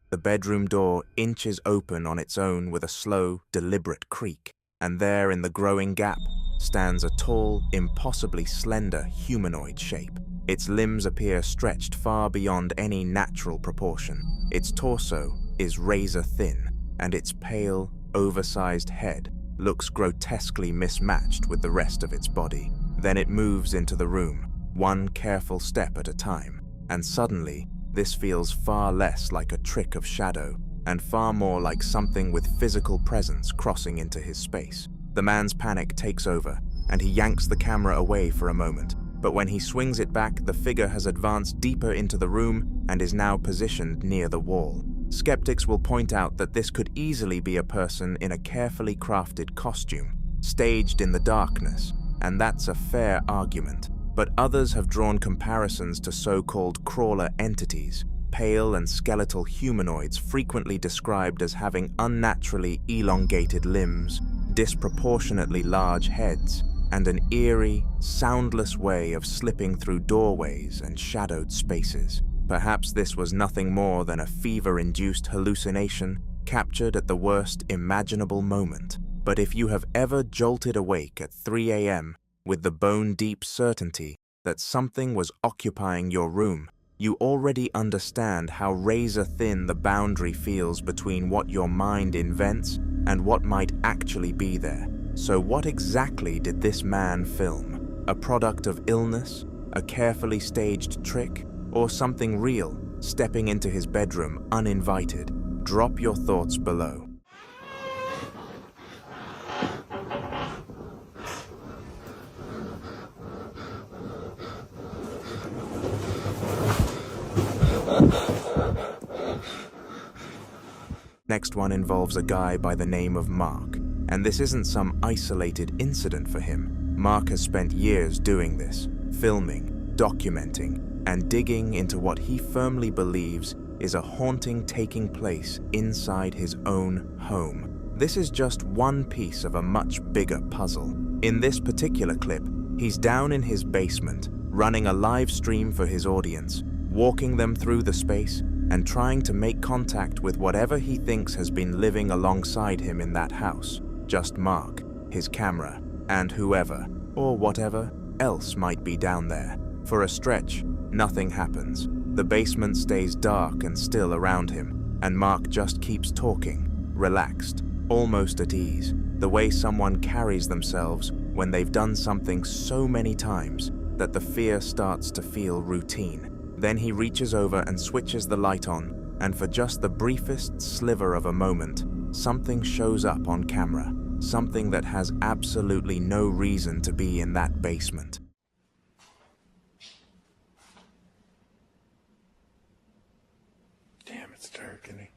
The bedroom door inches open on its own with a slow, deliberate creak, and there in the growing gap stands a tall, impossibly slender humanoid shape. Its limbs appear stretched far beyond any natural proportion. Its torso is razor thin, and its pale, oversized head looks grotesquely mismatched with the rest of its body. Then it moves into the room, one careful step at a time, and suddenly, this feels far less like a trick of shadow and far more like something with physical presence crossing into his space. The man's panic takes over, and he yanks the camera away for a moment. but when he swings it back, the figure has advanced deeper into the room and is now positioned near the wall. Skeptics will point out that this could easily be a person in a carefully crafted costume, staged in the darkness, and that's a fair argument. But others have drawn comparisons to so-called crawler entities, pale and skeletal humanoids frequently described as having unnaturally elongated limbs, disproportionately large heads, and an eerie, soundless way of slipping through doorways and shadowed spaces. Perhaps this was nothing more than a fever-induced hallucination captured at the worst imaginable moment. But if you have ever jolted awake at 3 a.m. with the bone-deep certainty that something was occupying your room, you already understand how razor-thin the boundary feels between what your mind invents and what might actually be there. So what exactly did this man film? A product of illness? A carefully staged trick? Or something real, stepping into his bedroom uninvited? Drop your thoughts below. Next one involves a guy by the name of Mark, and this isn't some isolated incident for him. Mark has spent years doing this, filming, documenting, and digging into what he firmly believes is a haunting taking place inside his own home. This is just one piece of a much bigger puzzle. In this particular clip, he's down in his basement, running a live stream for his audience, walking them through the space and trying to make contact with whatever he thinks has been living alongside him in that house. Just Mark, his camera, and whoever, or whatever, else might be down there. For a stretch, nothing happens. The basement stays dark and still around him, and Mark just keeps talking, relaxed, almost at ease, the way someone carries themselves when they've done something so many times that the fear starts to feel routine. Then he reaches over and switches the light on, and for just the briefest sliver of a moment, something shows up on camera, something that has absolutely no reason to be in that basement. Damn, it's dark, isn't it?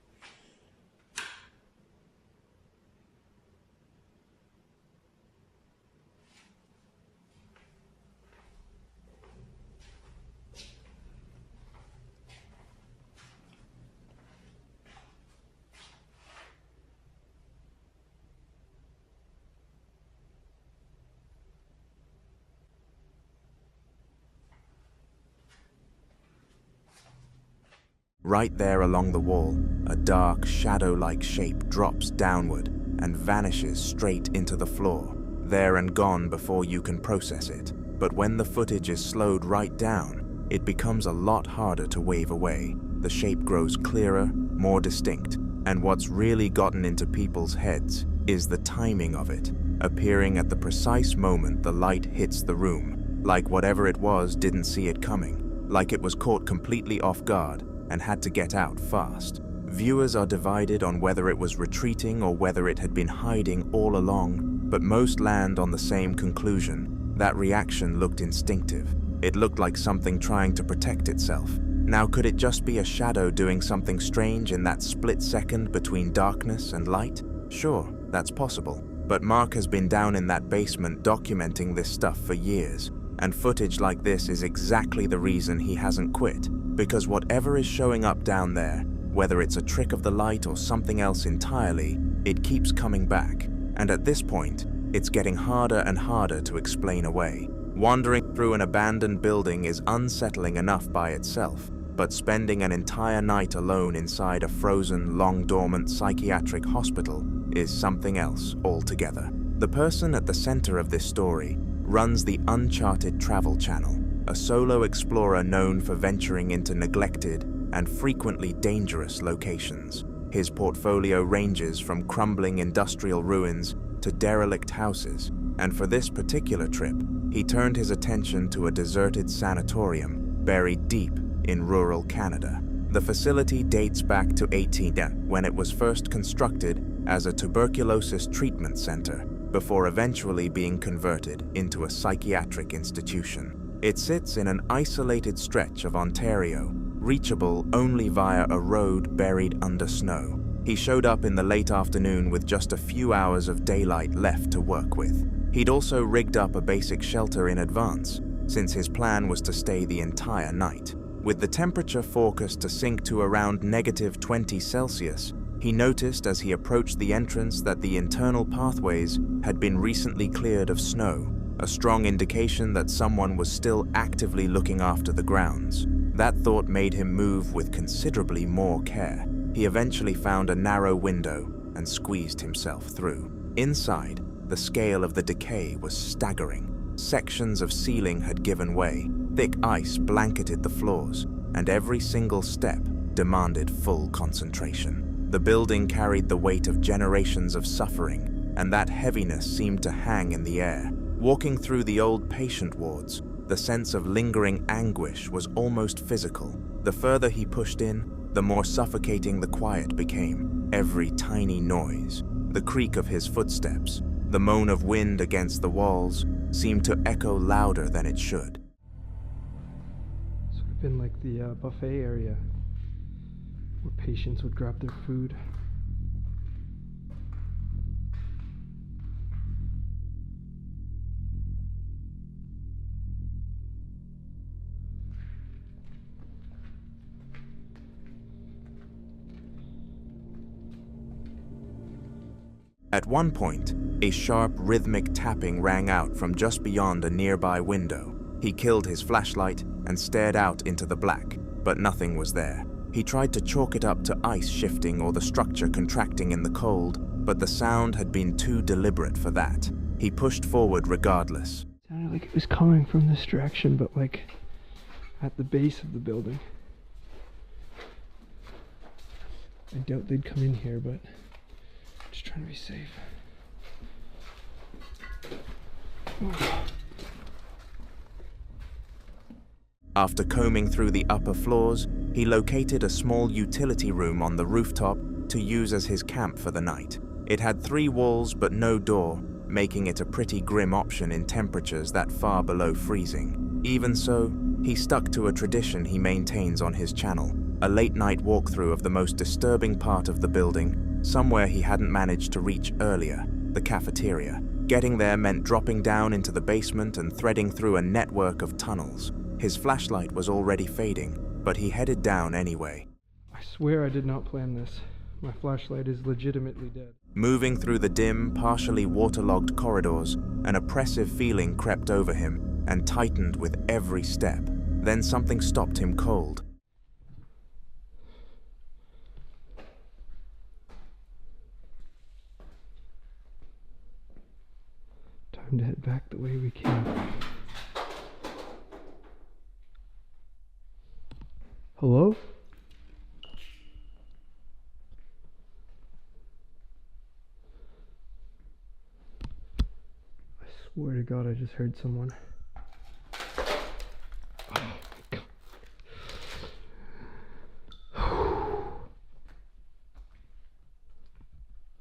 Right there along the wall, a dark, shadow-like shape drops downward and vanishes straight into the floor, there and gone before you can process it. But when the footage is slowed right down, it becomes a lot harder to wave away. The shape grows clearer, more distinct, and what's really gotten into people's heads is the timing of it, appearing at the precise moment the light hits the room, like whatever it was didn't see it coming, like it was caught completely off guard and had to get out fast. Viewers are divided on whether it was retreating or whether it had been hiding all along, but most land on the same conclusion. That reaction looked instinctive. It looked like something trying to protect itself. Now, could it just be a shadow doing something strange in that split second between darkness and light? Sure, that's possible. But Mark has been down in that basement documenting this stuff for years, and footage like this is exactly the reason he hasn't quit. Because whatever is showing up down there, whether it's a trick of the light or something else entirely, it keeps coming back. And at this point, it's getting harder and harder to explain away. Wandering through an abandoned building is unsettling enough by itself, but spending an entire night alone inside a frozen, long-dormant psychiatric hospital is something else altogether. The person at the center of this story runs the Uncharted Travel Channel, a solo explorer known for venturing into neglected and frequently dangerous locations. His portfolio ranges from crumbling industrial ruins to derelict houses, and for this particular trip, he turned his attention to a deserted sanatorium buried deep in rural Canada. The facility dates back to 1810, when it was first constructed as a tuberculosis treatment center, before eventually being converted into a psychiatric institution. It sits in an isolated stretch of Ontario, reachable only via a road buried under snow. He showed up in the late afternoon with just a few hours of daylight left to work with. He'd also rigged up a basic shelter in advance, since his plan was to stay the entire night. With the temperature forecast to sink to around -20 Celsius, he noticed as he approached the entrance that the internal pathways had been recently cleared of snow, a strong indication that someone was still actively looking after the grounds. That thought made him move with considerably more care. He eventually found a narrow window and squeezed himself through. Inside, the scale of the decay was staggering. Sections of ceiling had given way, thick ice blanketed the floors, and every single step demanded full concentration. The building carried the weight of generations of suffering, and that heaviness seemed to hang in the air. Walking through the old patient wards, the sense of lingering anguish was almost physical. The further he pushed in, the more suffocating the quiet became. Every tiny noise, the creak of his footsteps, the moan of wind against the walls, seemed to echo louder than it should. This would have been like the buffet area where patients would grab their food. At one point, a sharp, rhythmic tapping rang out from just beyond a nearby window. He killed his flashlight and stared out into the black, but nothing was there. He tried to chalk it up to ice shifting or the structure contracting in the cold, but the sound had been too deliberate for that. He pushed forward regardless. It sounded like it was coming from this direction, but like at the base of the building. I doubt they'd come in here, but just trying to be safe. After combing through the upper floors, he located a small utility room on the rooftop to use as his camp for the night. It had 3 walls but no door, making it a pretty grim option in temperatures that far below freezing. Even so, he stuck to a tradition he maintains on his channel, a late-night walkthrough of the most disturbing part of the building, somewhere he hadn't managed to reach earlier, the cafeteria. Getting there meant dropping down into the basement and threading through a network of tunnels. His flashlight was already fading, but he headed down anyway. I swear I did not plan this. My flashlight is legitimately dead. Moving through the dim, partially waterlogged corridors, an oppressive feeling crept over him and tightened with every step. Then something stopped him cold. Time to head back the way we came. Hello? I swear to God I just heard someone. Oh my God.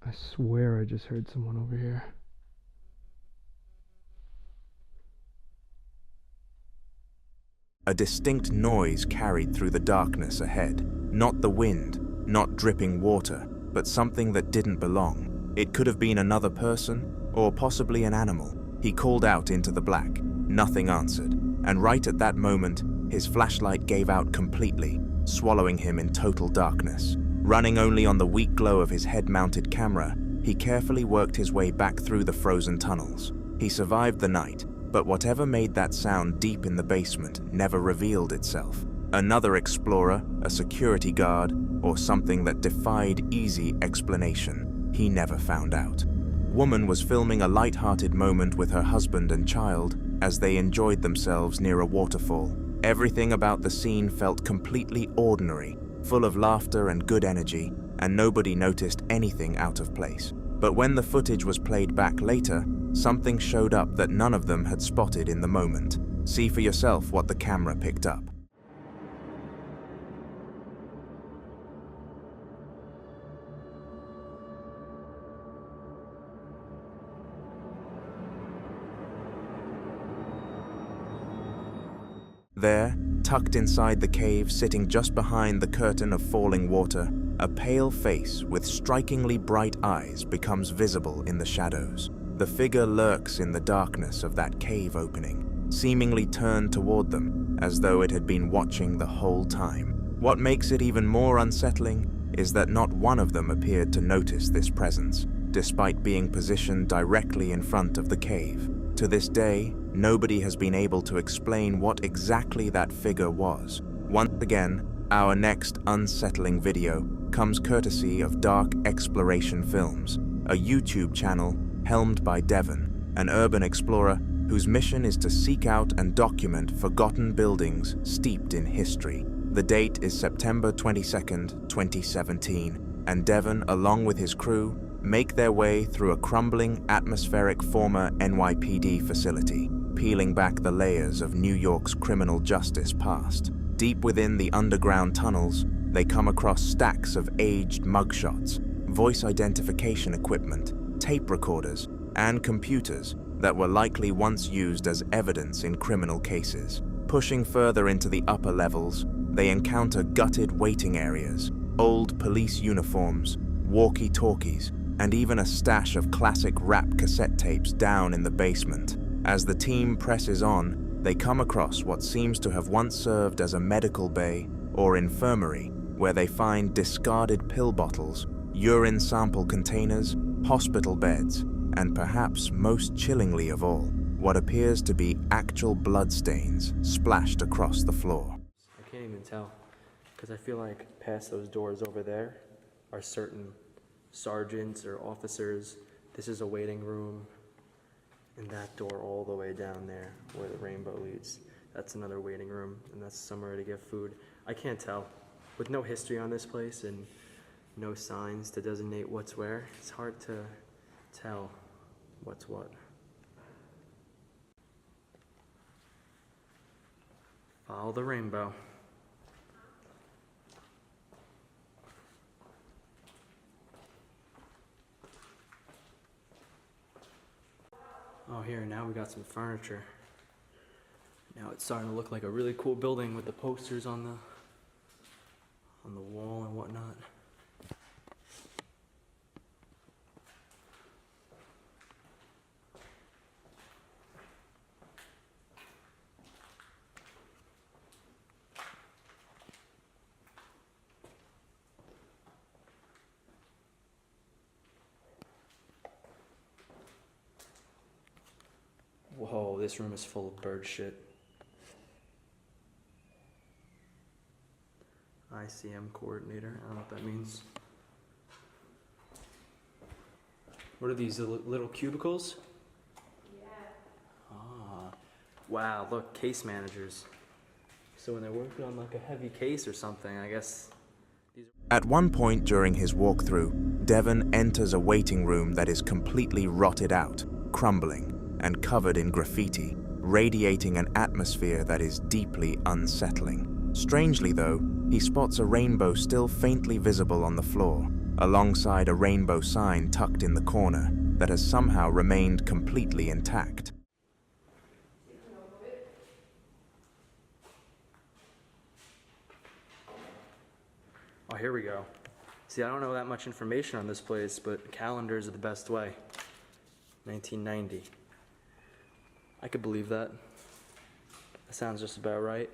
I swear I just heard someone over here. A distinct noise carried through the darkness ahead. Not the wind, not dripping water, but something that didn't belong. It could have been another person, or possibly an animal. He called out into the black. Nothing answered, and right at that moment, his flashlight gave out completely, swallowing him in total darkness. Running only on the weak glow of his head-mounted camera, he carefully worked his way back through the frozen tunnels. He survived the night, but whatever made that sound deep in the basement never revealed itself. Another explorer, a security guard, or something that defied easy explanation. He never found out. Woman was filming a light-hearted moment with her husband and child as they enjoyed themselves near a waterfall. Everything about the scene felt completely ordinary, full of laughter and good energy, and nobody noticed anything out of place. But when the footage was played back later, something showed up that none of them had spotted in the moment. See for yourself what the camera picked up. There, tucked inside the cave, sitting just behind the curtain of falling water, a pale face with strikingly bright eyes becomes visible in the shadows. The figure lurks in the darkness of that cave opening, seemingly turned toward them, as though it had been watching the whole time. What makes it even more unsettling is that not one of them appeared to notice this presence, despite being positioned directly in front of the cave. To this day, nobody has been able to explain what exactly that figure was. Once again, our next unsettling video comes courtesy of Dark Exploration Films, a YouTube channel helmed by Devon, an urban explorer whose mission is to seek out and document forgotten buildings steeped in history. The date is September 22nd, 2017, and Devon, along with his crew, make their way through a crumbling, atmospheric former NYPD facility, peeling back the layers of New York's criminal justice past. Deep within the underground tunnels, they come across stacks of aged mugshots, voice identification equipment, tape recorders, and computers that were likely once used as evidence in criminal cases. Pushing further into the upper levels, they encounter gutted waiting areas, old police uniforms, walkie-talkies, and even a stash of classic rap cassette tapes down in the basement. As the team presses on, they come across what seems to have once served as a medical bay or infirmary, where they find discarded pill bottles, urine sample containers, hospital beds, and perhaps most chillingly of all, what appears to be actual bloodstains splashed across the floor. I can't even tell, because I feel like past those doors over there are certain sergeants or officers. This is a waiting room, and that door all the way down there where the rainbow leads, that's another waiting room, and that's somewhere to get food. I can't tell. With no history on this place and no signs to designate what's where, it's hard to tell what's what. Follow the rainbow. Oh, here, now we got some furniture. Now it's starting to look like a really cool building with the posters on the wall and whatnot. Whoa, this room is full of bird shit. ICM coordinator, I don't know what that means. What are these little cubicles? Yeah. Ah, wow, look, case managers. So when they're working on like a heavy case or something, I guess these are... At one point during his walkthrough, Devon enters a waiting room that is completely rotted out, crumbling, and covered in graffiti, radiating an atmosphere that is deeply unsettling. Strangely though, he spots a rainbow still faintly visible on the floor, alongside a rainbow sign tucked in the corner that has somehow remained completely intact. Oh, here we go. See, I don't know that much information on this place, but calendars are the best way. 1990. I could believe that. That sounds just about right.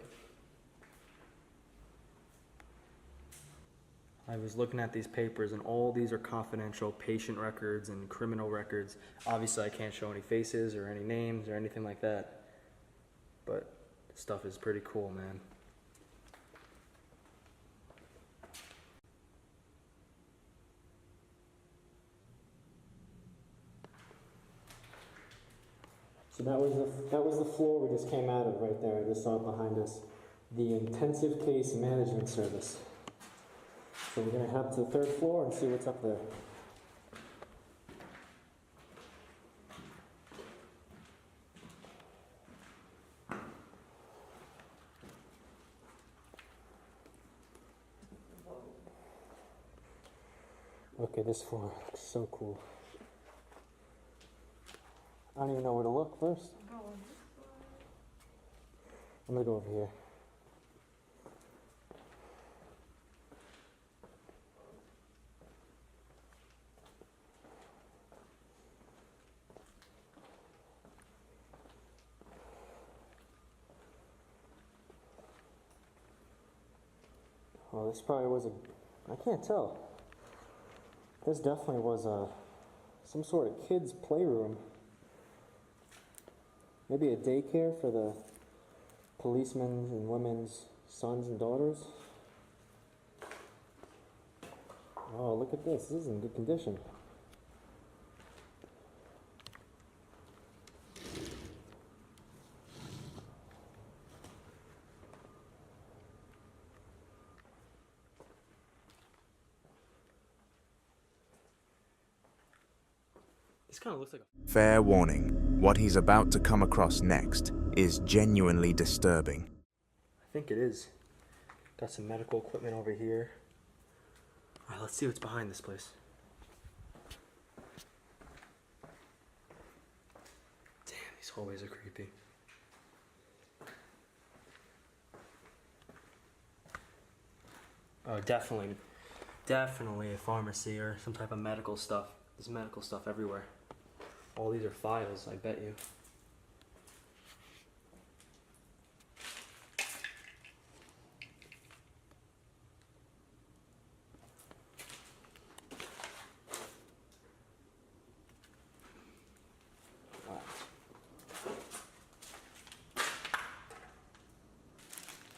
I was looking at these papers, and all these are confidential patient records and criminal records. Obviously, I can't show any faces or any names or anything like that, but this stuff is pretty cool, man. So that was the floor we just came out of right there. I just saw it behind us. The Intensive Case Management Service. So we're going to head to the third floor and see what's up there. Okay, this floor looks so cool. I don't even know where to look first. I'm gonna go over here. Oh, this probably was I can't tell. This definitely was some sort of kid's playroom. Maybe a daycare for the policemen's and women's sons and daughters. Oh, look at this. This is in good condition. This kind of looks like a... Fair warning, what he's about to come across next is genuinely disturbing. I think it is. Got some medical equipment over here. Alright, let's see what's behind this place. Damn, these hallways are creepy. Oh, definitely a pharmacy or some type of medical stuff. There's medical stuff everywhere. All these are files, I bet you.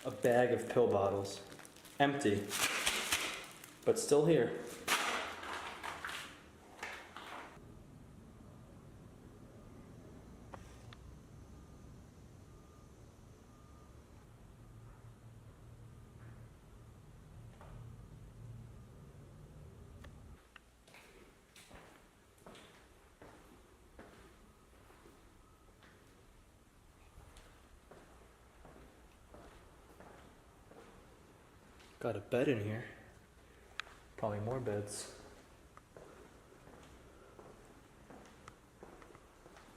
A bag of pill bottles. Empty. But still here. Got a bed in here. Probably more beds.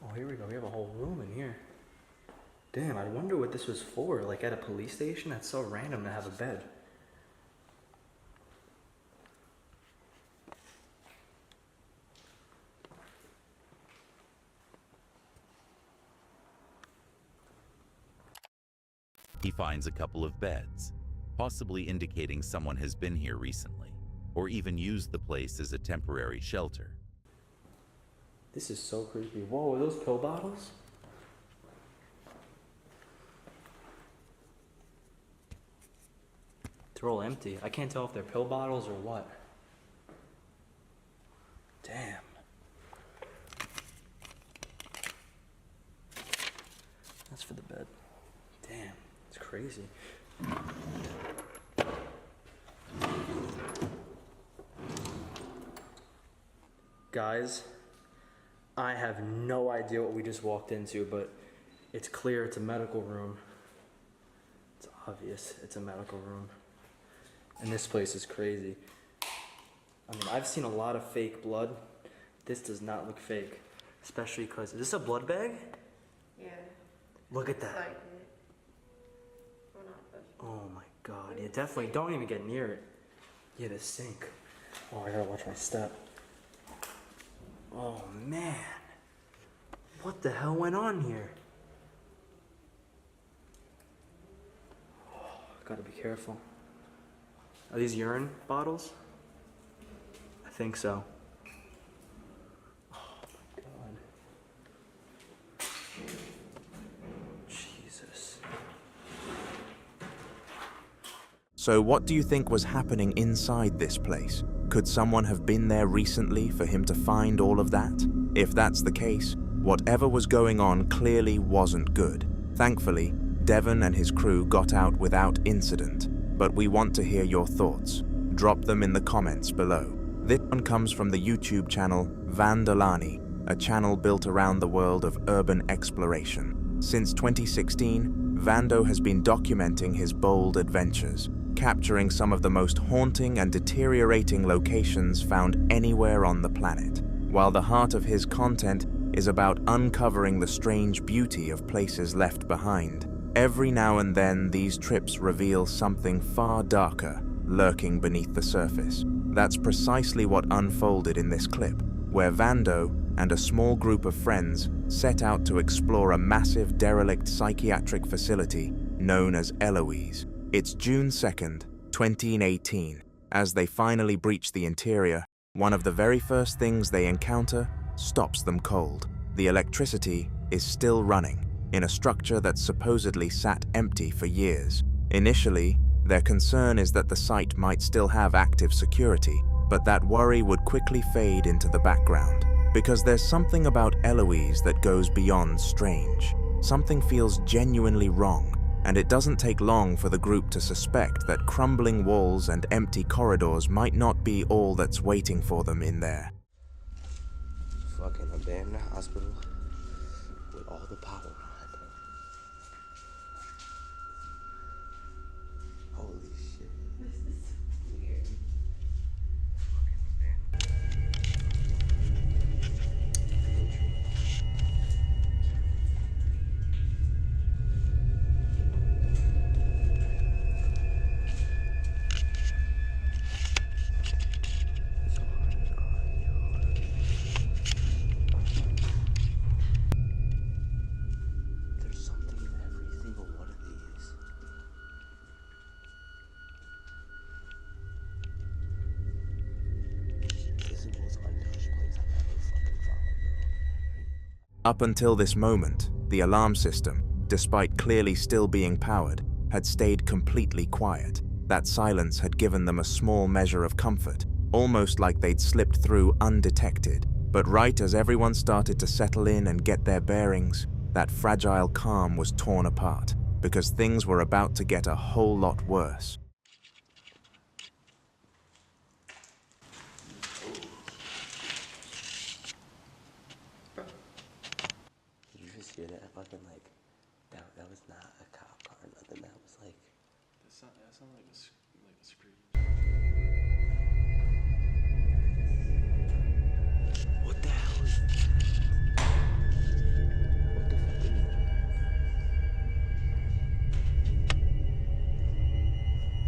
Oh, here we go. We have a whole room in here. Damn, I wonder what this was for. Like at a police station? That's so random to have a bed. He finds a couple of beds, possibly indicating someone has been here recently, or even used the place as a temporary shelter. This is so creepy. Whoa, are those pill bottles? They're all empty. I can't tell if they're pill bottles or what. Damn. That's for the bed. Damn, it's crazy. Guys, I have no idea what we just walked into, but it's clear it's a medical room. It's obvious it's a medical room. And this place is crazy. I mean, I've seen a lot of fake blood. This does not look fake, especially because, is this a blood bag? Yeah. Look at that. Oh my god, yeah, definitely, don't even get near it. Yeah, the sink. Oh, I gotta watch my step. Oh man, what the hell went on here? Oh, gotta be careful. Are these urine bottles? I think so. Oh my god. Jesus. So what do you think was happening inside this place? Could someone have been there recently for him to find all of that? If that's the case, whatever was going on clearly wasn't good. Thankfully, Devon and his crew got out without incident, but we want to hear your thoughts. Drop them in the comments below. This one comes from the YouTube channel Vandalani, a channel built around the world of urban exploration. Since 2016, Vando has been documenting his bold adventures, capturing some of the most haunting and deteriorating locations found anywhere on the planet, while the heart of his content is about uncovering the strange beauty of places left behind. every now and then these trips reveal something far darker lurking beneath the surface. That's precisely what unfolded in this clip, where Vando and a small group of friends set out to explore a massive derelict psychiatric facility known as Eloise. It's June 2nd, 2018. As they finally breach the interior, one of the very first things they encounter stops them cold. The electricity is still running in a structure that supposedly sat empty for years. Initially, their concern is that the site might still have active security, but that worry would quickly fade into the background, because there's something about Eloise that goes beyond strange. Something feels genuinely wrong, and it doesn't take long for the group to suspect that crumbling walls and empty corridors might not be all that's waiting for them in there. Fucking abandoned hospital with all the power on. Holy shit. This is weird. There's something in every single one of these. This is the most untouched place I've ever fucking found, bro. Up until this moment, the alarm system, despite clearly still being powered, had stayed completely quiet. That silence had given them a small measure of comfort, almost like they'd slipped through undetected. But right as everyone started to settle in and get their bearings, that fragile calm was torn apart, because things were about to get a whole lot worse. Did you just hear that fucking like, that was not a cop car or nothing, that was like. That sounded like a scream. What the hell is that? What the fuck is that?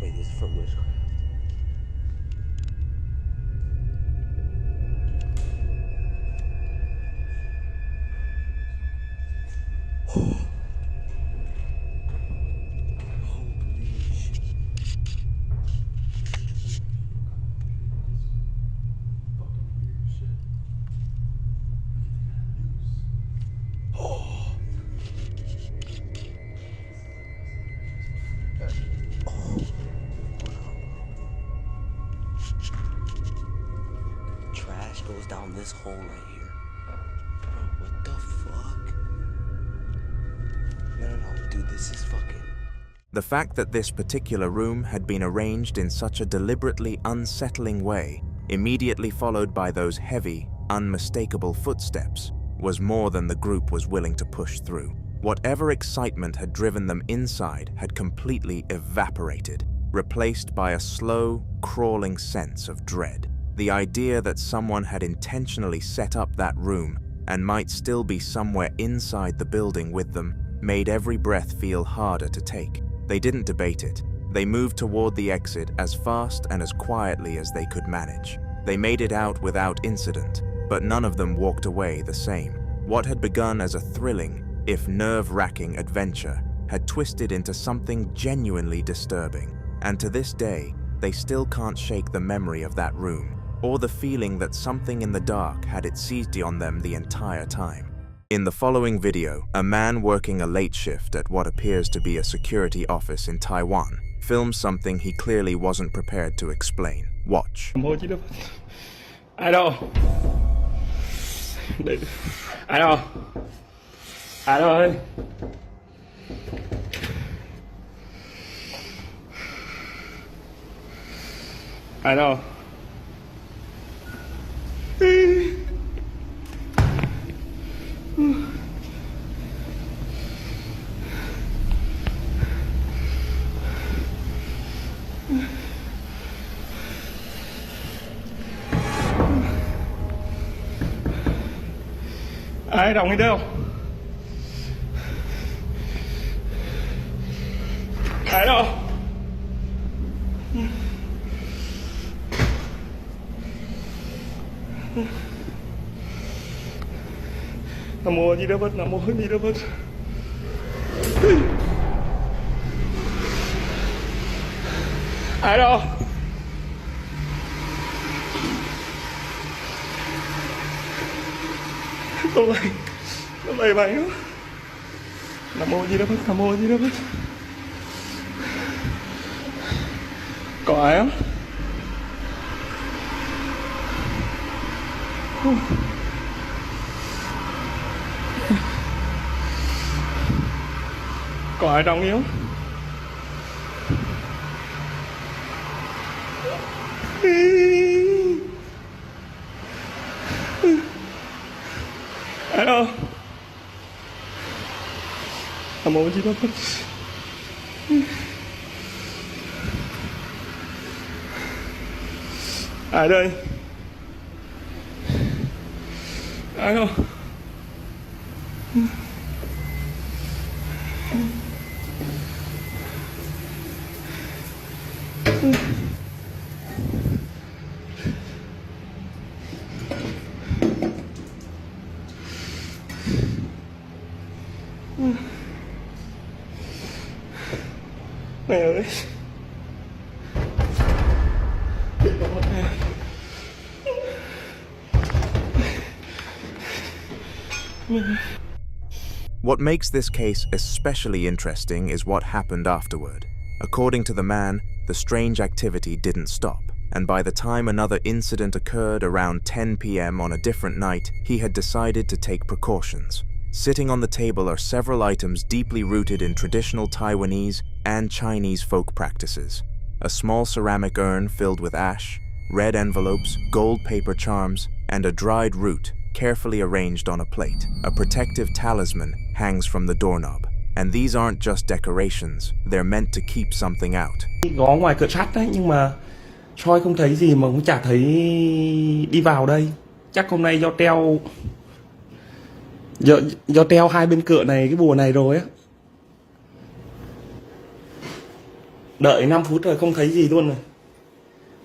Wait, this is from witchcraft. Trash goes down this hole right here. Bro, what the fuck? No, dude, this is fucking. The fact that this particular room had been arranged in such a deliberately unsettling way, immediately followed by those heavy, unmistakable footsteps, was more than the group was willing to push through. Whatever excitement had driven them inside had completely evaporated, replaced by a slow, crawling sense of dread. The idea that someone had intentionally set up that room and might still be somewhere inside the building with them made every breath feel harder to take. They didn't debate it. They moved toward the exit as fast and as quietly as they could manage. They made it out without incident, but none of them walked away the same. What had begun as a thrilling, if nerve-wracking adventure had twisted into something genuinely disturbing. And to this day, they still can't shake the memory of that room, or the feeling that something in the dark had it seized on them the entire time. In the following video, a man working a late shift at what appears to be a security office in Taiwan films something he clearly wasn't prepared to explain. Watch. I know. I know. I know. I know. Ai đồng đi đâu? Ai đâu? Nam mô Di Đà Phật, Nam mô Di Đà Phật. Ai đâu? Không lầy mày nữa. Nam mô Di Đà Phật, Nam mô Di Đà Phật. Có ai không? Có ai trong không? Ai đâu? Nam mô Di Đà Phật. Ai đây? Ai đâu? Mẹ ơi. What makes this case especially interesting is what happened afterward. According to the man, the strange activity didn't stop, and by the time another incident occurred around 10 p.m. on a different night, he had decided to take precautions. Sitting on the table are several items deeply rooted in traditional Taiwanese and Chinese folk practices. A small ceramic urn filled with ash, red envelopes, gold paper charms, and a dried root carefully arranged on a plate. A protective talisman hangs from the doorknob. And these aren't just decorations, they're meant to keep something out. Có ngoài cửa sắt đấy, nhưng mà soi không thấy gì mà cũng chả thấy đi vào đây. Chắc hôm nay do treo hai bên cửa này cái bùa này rồi á. Đợi 5 phút rồi không thấy gì luôn rồi.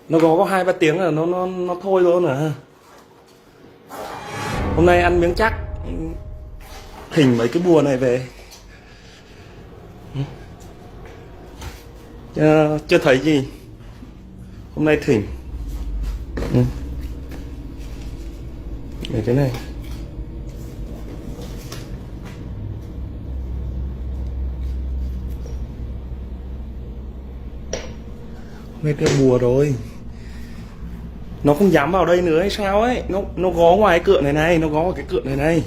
Nó có 2-3 tiếng là nó thôi luôn à. Hôm nay ăn miếng chắc thỉnh mấy cái bùa này về. Chưa thấy gì. Hôm nay thỉnh. Để cái này. Hôm nay treo bùa rồi. Nó không dám vào đây nữa hay sao ấy. Nó gó ngoài cái cửa này, nó gó ở cái cửa này.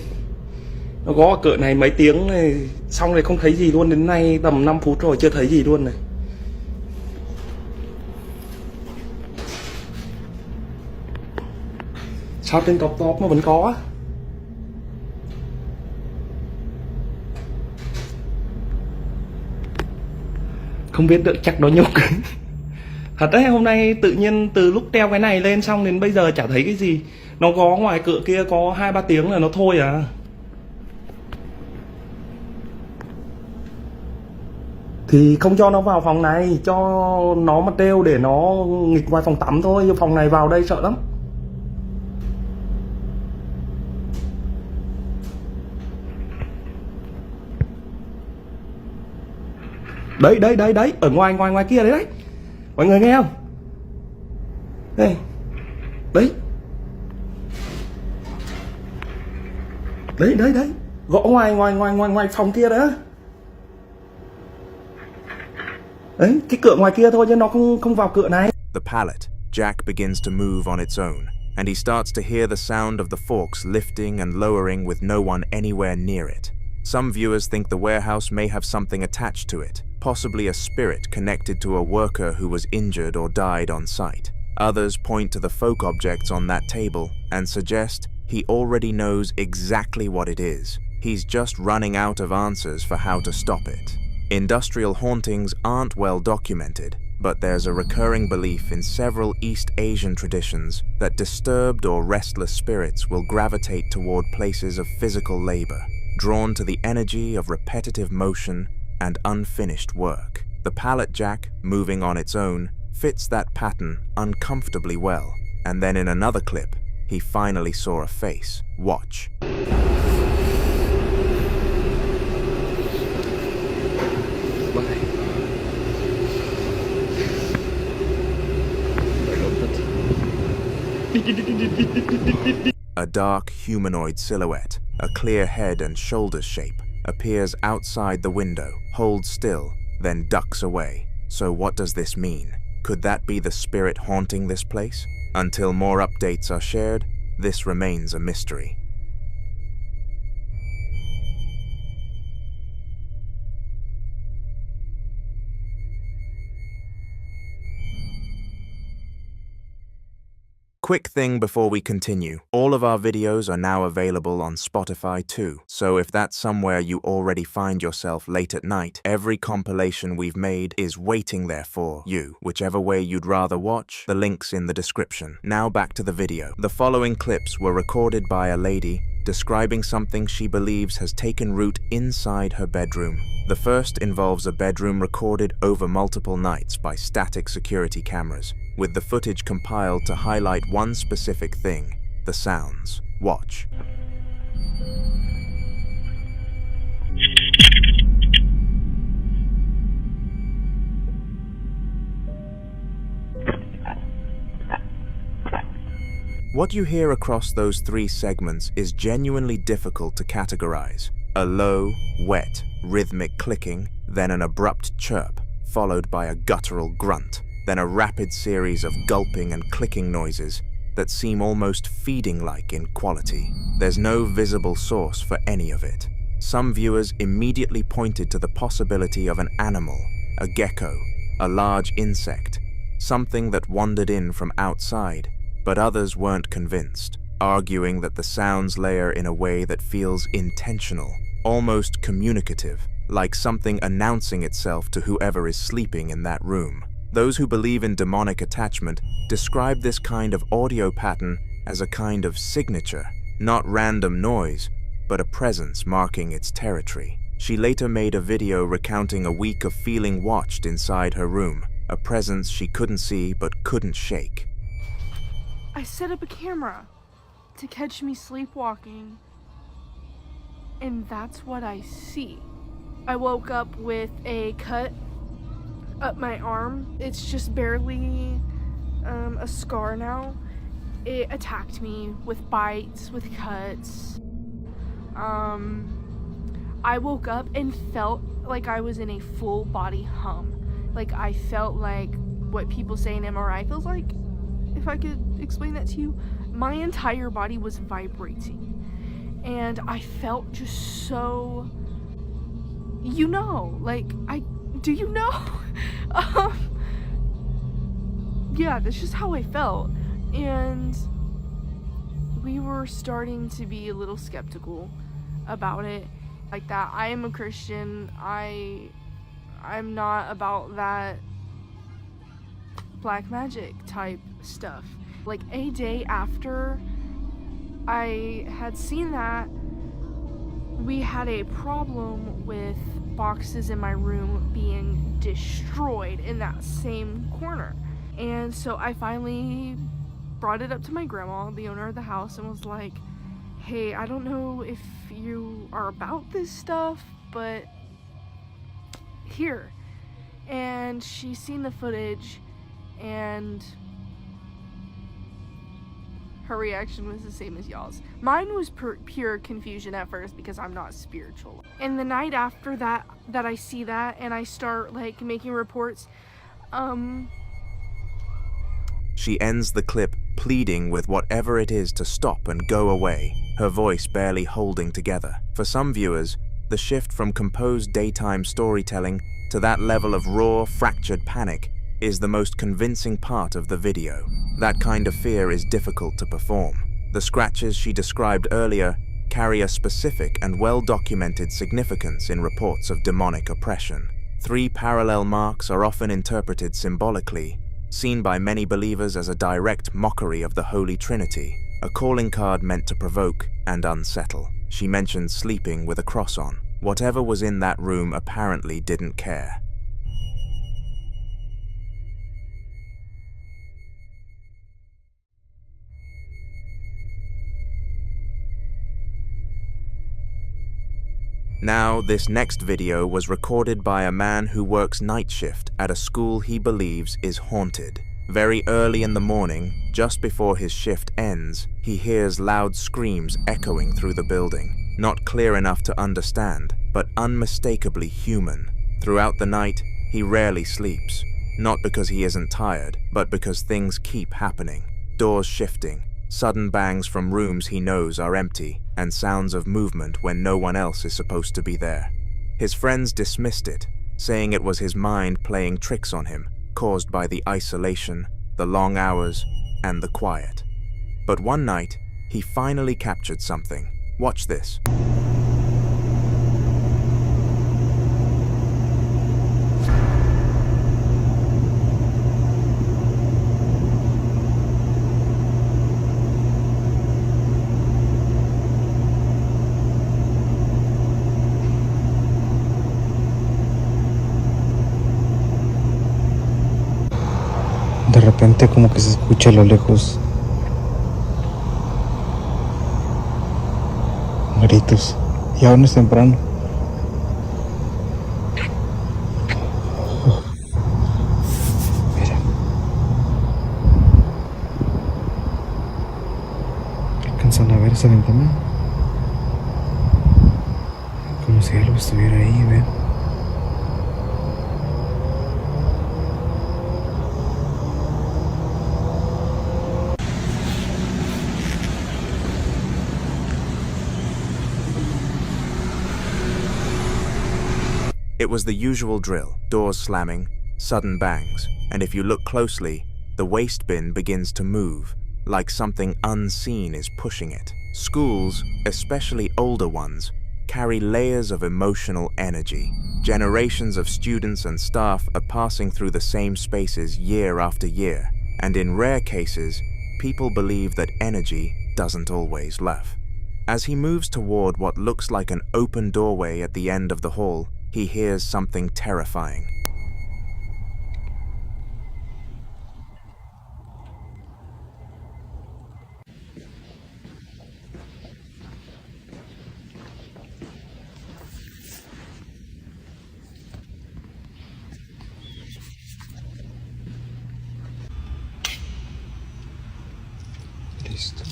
Nó gó ở cửa này mấy tiếng này, xong rồi không thấy gì luôn. Đến nay tầm 5 phút rồi chưa thấy gì luôn này. Sao trên top mà vẫn có á? Không biết được, chắc nó nhục. Thật đấy, hôm nay tự nhiên từ lúc treo cái này lên xong đến bây giờ chả thấy cái gì. Nó có ngoài cửa kia có 2-3 tiếng là nó thôi à. Thì không cho nó vào phòng này, cho nó mà treo để nó nghịch ngoài phòng tắm thôi. Phòng này vào đây sợ lắm. Đấy, ở ngoài kia đấy. Mọi người nghe không? Đây. Đấy. Gõ ngoài phòng kia đó. Đấy, cái cửa ngoài kia thôi chứ nó không vào cửa này. The pallet, Jack begins to move on its own, and he starts to hear the sound of the forks lifting and lowering with no one anywhere near it. Some viewers think the warehouse may have something attached to it, possibly a spirit connected to a worker who was injured or died on site. Others point to the folk objects on that table and suggest he already knows exactly what it is. He's just running out of answers for how to stop it. Industrial hauntings aren't well documented, but there's a recurring belief in several East Asian traditions that disturbed or restless spirits will gravitate toward places of physical labor, drawn to the energy of repetitive motion and unfinished work. The pallet jack, moving on its own, fits that pattern uncomfortably well. And then in another clip, he finally saw a face. Watch. A dark humanoid silhouette, a clear head and shoulders shape, appears outside the window, holds still, then ducks away. So what does this mean? Could that be the spirit haunting this place? Until more updates are shared, this remains a mystery. Quick thing before we continue, all of our videos are now available on Spotify too, so if that's somewhere you already find yourself late at night, every compilation we've made is waiting there for you. Whichever way you'd rather watch, the link's in the description. Now back to the video. The following clips were recorded by a lady describing something she believes has taken root inside her bedroom. The first involves a bedroom recorded over multiple nights by static security cameras, with the footage compiled to highlight one specific thing: the sounds. Watch. What you hear across those three segments is genuinely difficult to categorize. A low, wet, rhythmic clicking, then an abrupt chirp, followed by a guttural grunt, then a rapid series of gulping and clicking noises that seem almost feeding-like in quality. There's no visible source for any of it. Some viewers immediately pointed to the possibility of an animal, a gecko, a large insect, something that wandered in from outside, but others weren't convinced, arguing that the sounds layer in a way that feels intentional, almost communicative, like something announcing itself to whoever is sleeping in that room. Those who believe in demonic attachment describe this kind of audio pattern as a kind of signature, not random noise, but a presence marking its territory. She later made a video recounting a week of feeling watched inside her room, a presence she couldn't see but couldn't shake. I set up a camera to catch me sleepwalking, and that's what I see. I woke up with a cut up my arm. It's just barely a scar now. It attacked me with bites, with cuts. I woke up and felt like I was in a full body hum. Like I felt like what people say an MRI feels like, if I could explain that to you. My entire body was vibrating. And I felt just so, you know, like, do you know? Yeah, that's just how I felt. And we were starting to be a little skeptical about it. Like that, I am a Christian. I'm not about that black magic type stuff. Like a day after I had seen that, we had a problem with boxes in my room being destroyed in that same corner. And so I finally brought it up to my grandma, the owner of the house, and was like, hey, I don't know if you are about this stuff, but here. And she's seen the footage, and her reaction was the same as y'all's. Mine was pure confusion at first because I'm not spiritual. And the night after that I see that and I start like making reports, She ends the clip pleading with whatever it is to stop and go away, her voice barely holding together. For some viewers, the shift from composed daytime storytelling to that level of raw, fractured panic is the most convincing part of the video. That kind of fear is difficult to perform. The scratches she described earlier carry a specific and well-documented significance in reports of demonic oppression. 3 parallel marks are often interpreted symbolically, seen by many believers as a direct mockery of the Holy Trinity, a calling card meant to provoke and unsettle. She mentioned sleeping with a cross on. Whatever was in that room apparently didn't care. Now, this next video was recorded by a man who works night shift at a school he believes is haunted. Very early in the morning, just before his shift ends, he hears loud screams echoing through the building. Not clear enough to understand, but unmistakably human. Throughout the night, he rarely sleeps. Not because he isn't tired, but because things keep happening. Doors shifting, sudden bangs from rooms he knows are empty, and sounds of movement when no one else is supposed to be there. His friends dismissed it, saying it was his mind playing tricks on him, caused by the isolation, the long hours, and the quiet. But one night, he finally captured something. Watch this. De repente como que se escucha a lo lejos gritos y aún es temprano. Mira, ¿alcanzan a ver esa ventana? Como si algo estuviera ahí, ¿ven? It was the usual drill, doors slamming, sudden bangs, and if you look closely, the waste bin begins to move, like something unseen is pushing it. Schools, especially older ones, carry layers of emotional energy. Generations of students and staff are passing through the same spaces year after year, and in rare cases, people believe that energy doesn't always laugh. As he moves toward what looks like an open doorway at the end of the hall, he hears something terrifying. Listo.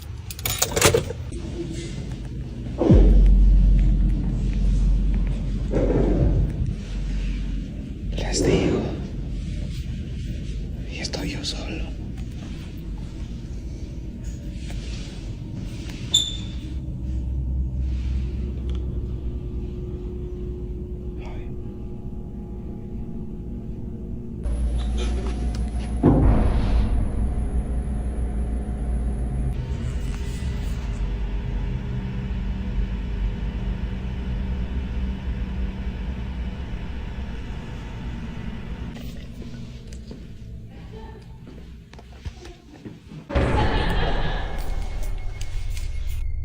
Les digo, y estoy yo solo.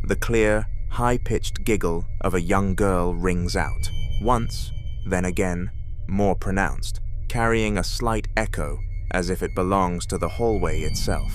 The clear, high-pitched giggle of a young girl rings out, once, then again, more pronounced, carrying a slight echo as if it belongs to the hallway itself.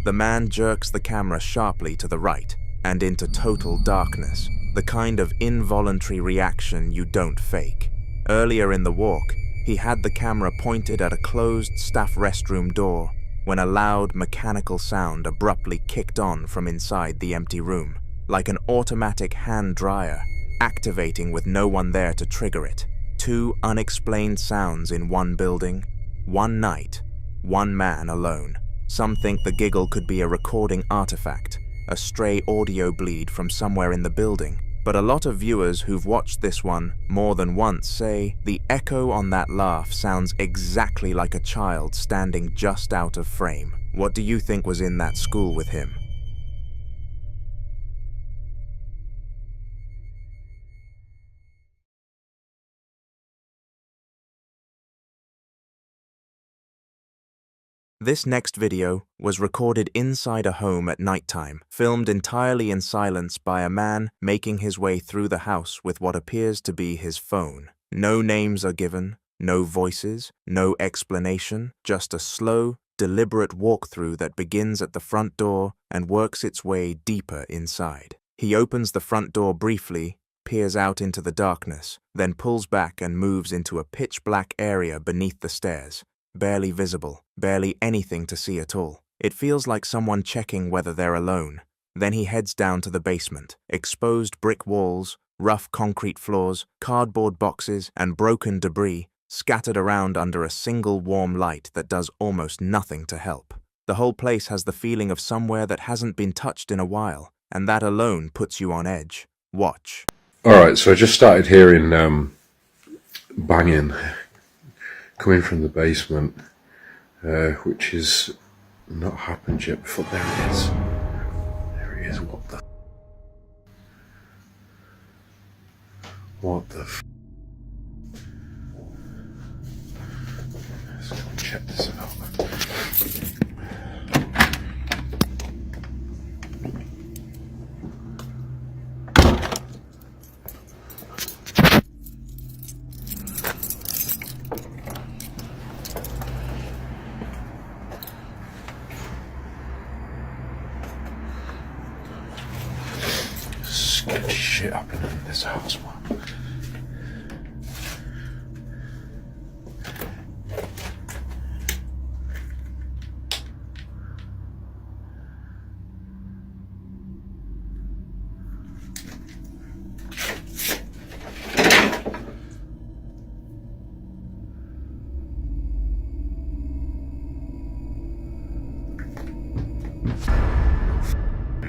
The man jerks the camera sharply to the right and into total darkness, the kind of involuntary reaction you don't fake. Earlier in the walk, he had the camera pointed at a closed staff restroom door when a loud mechanical sound abruptly kicked on from inside the empty room, like an automatic hand dryer, activating with no one there to trigger it. Two unexplained sounds in one building, one night, one man alone. Some think the giggle could be a recording artifact, a stray audio bleed from somewhere in the building. But a lot of viewers who've watched this one more than once say the echo on that laugh sounds exactly like a child standing just out of frame. What do you think was in that school with him? This next video was recorded inside a home at nighttime, filmed entirely in silence by a man making his way through the house with what appears to be his phone. No names are given, no voices, no explanation, just a slow, deliberate walkthrough that begins at the front door and works its way deeper inside. He opens the front door briefly, peers out into the darkness, then pulls back and moves into a pitch-black area beneath the stairs. Barely visible, barely anything to see at all. It feels like someone checking whether they're alone. Then he heads down to the basement. Exposed brick walls, rough concrete floors, cardboard boxes, and broken debris scattered around under a single warm light that does almost nothing to help. The whole place has the feeling of somewhere that hasn't been touched in a while, and that alone puts you on edge. Watch. Alright, so I just started hearing banging coming from the basement, which is not happened yet before. There it is. There it is. What the f? Let's go and check this out. Sketchy shit happening in this house, man.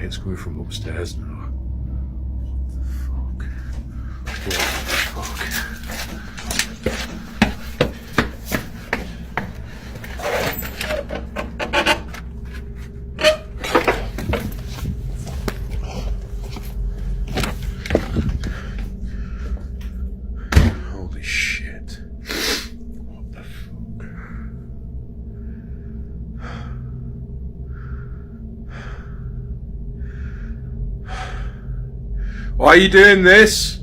It's coming from upstairs now. Holy shit. What the fuck? Why are you doing this?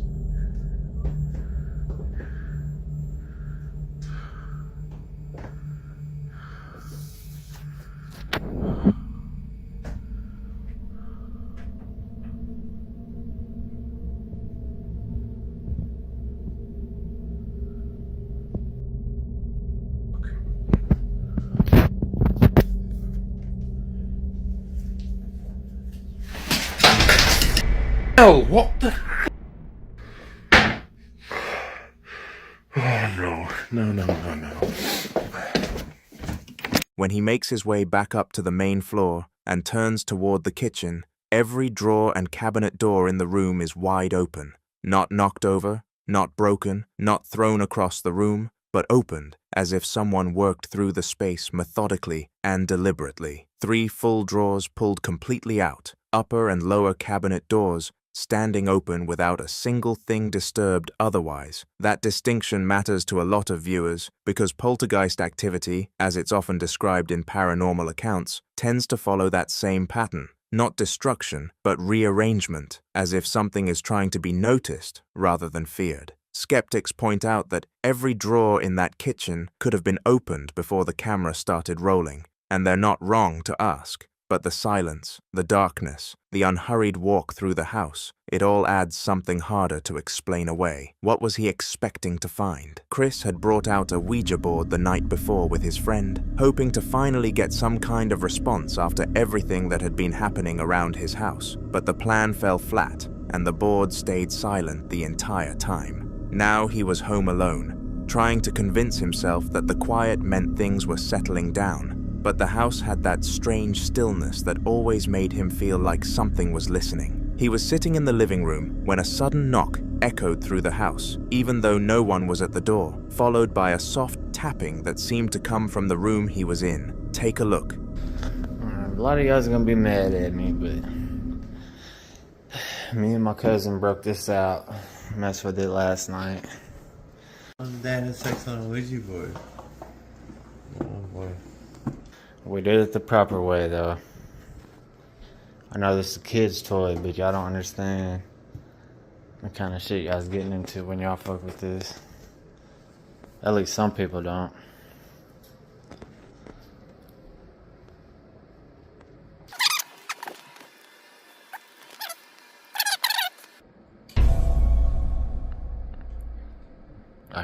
Hell, what the? Oh no, no. When he makes his way back up to the main floor and turns toward the kitchen, every drawer and cabinet door in the room is wide open. Not knocked over, not broken, not thrown across the room, but opened as if someone worked through the space methodically and deliberately. 3 full drawers pulled completely out, upper and lower cabinet doors standing open without a single thing disturbed otherwise. That distinction matters to a lot of viewers because poltergeist activity, as it's often described in paranormal accounts, tends to follow that same pattern. Not destruction, but rearrangement, as if something is trying to be noticed rather than feared. Skeptics point out that every drawer in that kitchen could have been opened before the camera started rolling, and they're not wrong to ask. But the silence, the darkness, the unhurried walk through the house, it all adds something harder to explain away. What was he expecting to find? Chris had brought out a Ouija board the night before with his friend, hoping to finally get some kind of response after everything that had been happening around his house. But the plan fell flat, and the board stayed silent the entire time. Now he was home alone, trying to convince himself that the quiet meant things were settling down. But the house had that strange stillness that always made him feel like something was listening. He was sitting in the living room when a sudden knock echoed through the house, even though no one was at the door, followed by a soft tapping that seemed to come from the room he was in. Take a look. A lot of you guys are gonna be mad at me, but me and my cousin broke this out. Messed with it last night. Dad had sex on a Ouija board. Oh boy. We did it the proper way, though. I know this is a kid's toy, but y'all don't understand the kind of shit y'all's getting into when y'all fuck with this. At least some people don't.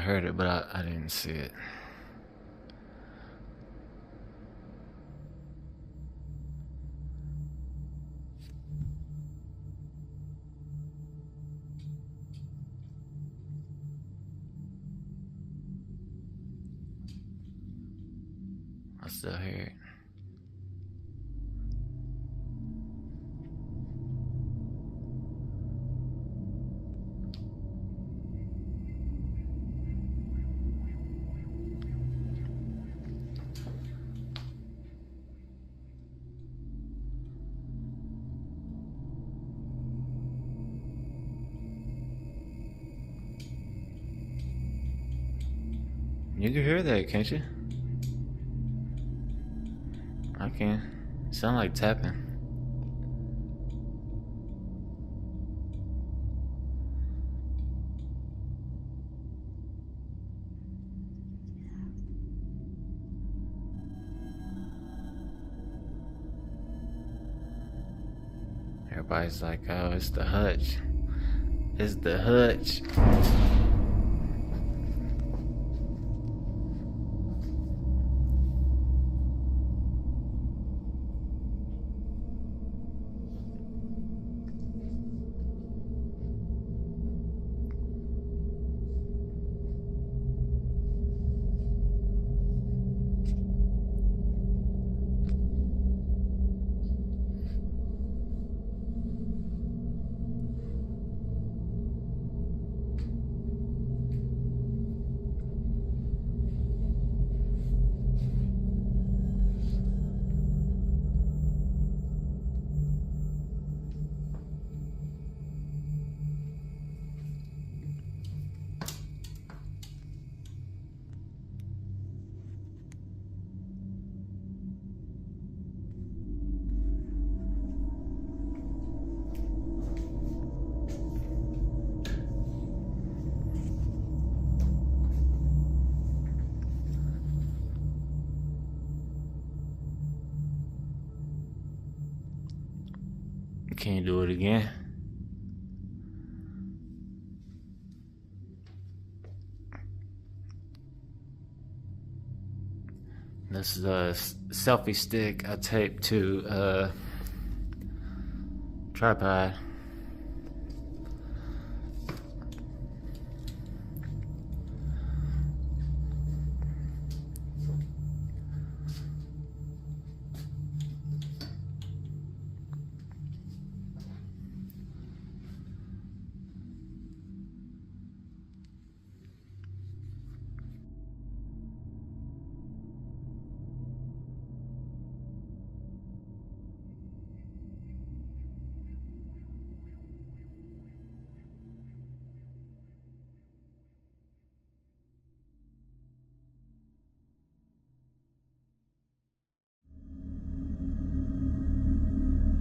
heard it, but I didn't see it. I still hear it. You can hear that, can't you? I can. It sound like tapping. Everybody's like, oh, it's the hutch. It's the hutch. Can you do it again? This is a selfie stick I taped to a tripod.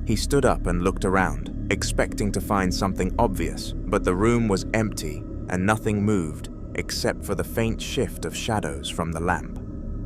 He stood up and looked around, expecting to find something obvious, but the room was empty and nothing moved except for the faint shift of shadows from the lamp.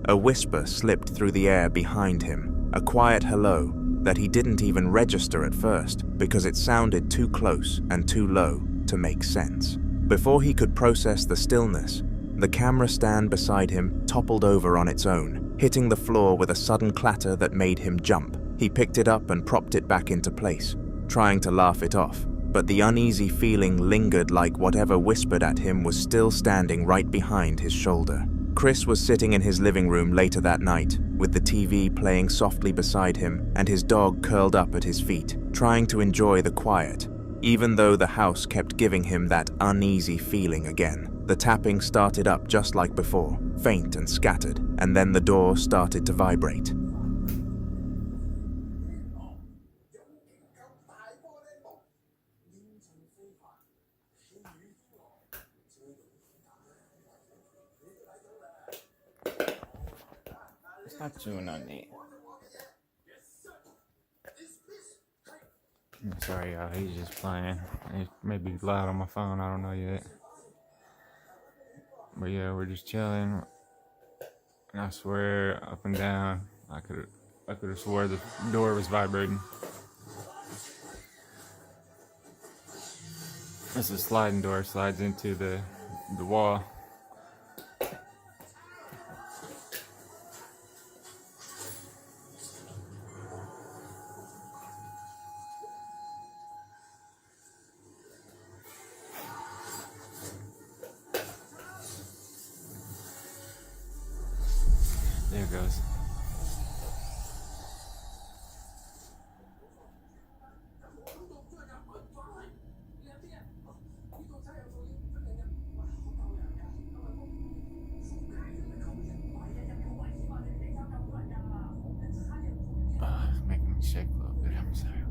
A whisper slipped through the air behind him, a quiet hello that he didn't even register at first because it sounded too close and too low to make sense. Before he could process the stillness, the camera stand beside him toppled over on its own, hitting the floor with a sudden clatter that made him jump. He picked it up and propped it back into place, trying to laugh it off, but the uneasy feeling lingered like whatever whispered at him was still standing right behind his shoulder. Chris was sitting in his living room later that night, with the TV playing softly beside him and his dog curled up at his feet, trying to enjoy the quiet, even though the house kept giving him that uneasy feeling again. The tapping started up just like before, faint and scattered, and then the door started to vibrate. Not chewing on it. I'm sorry, y'all. He's just playing. It may be loud on my phone. I don't know yet. But yeah, we're just chilling. And I swear, up and down, I could have swore the door was vibrating. It's a sliding door. Slides into the wall. There it goes. Making me shake a little bit, I'm sorry.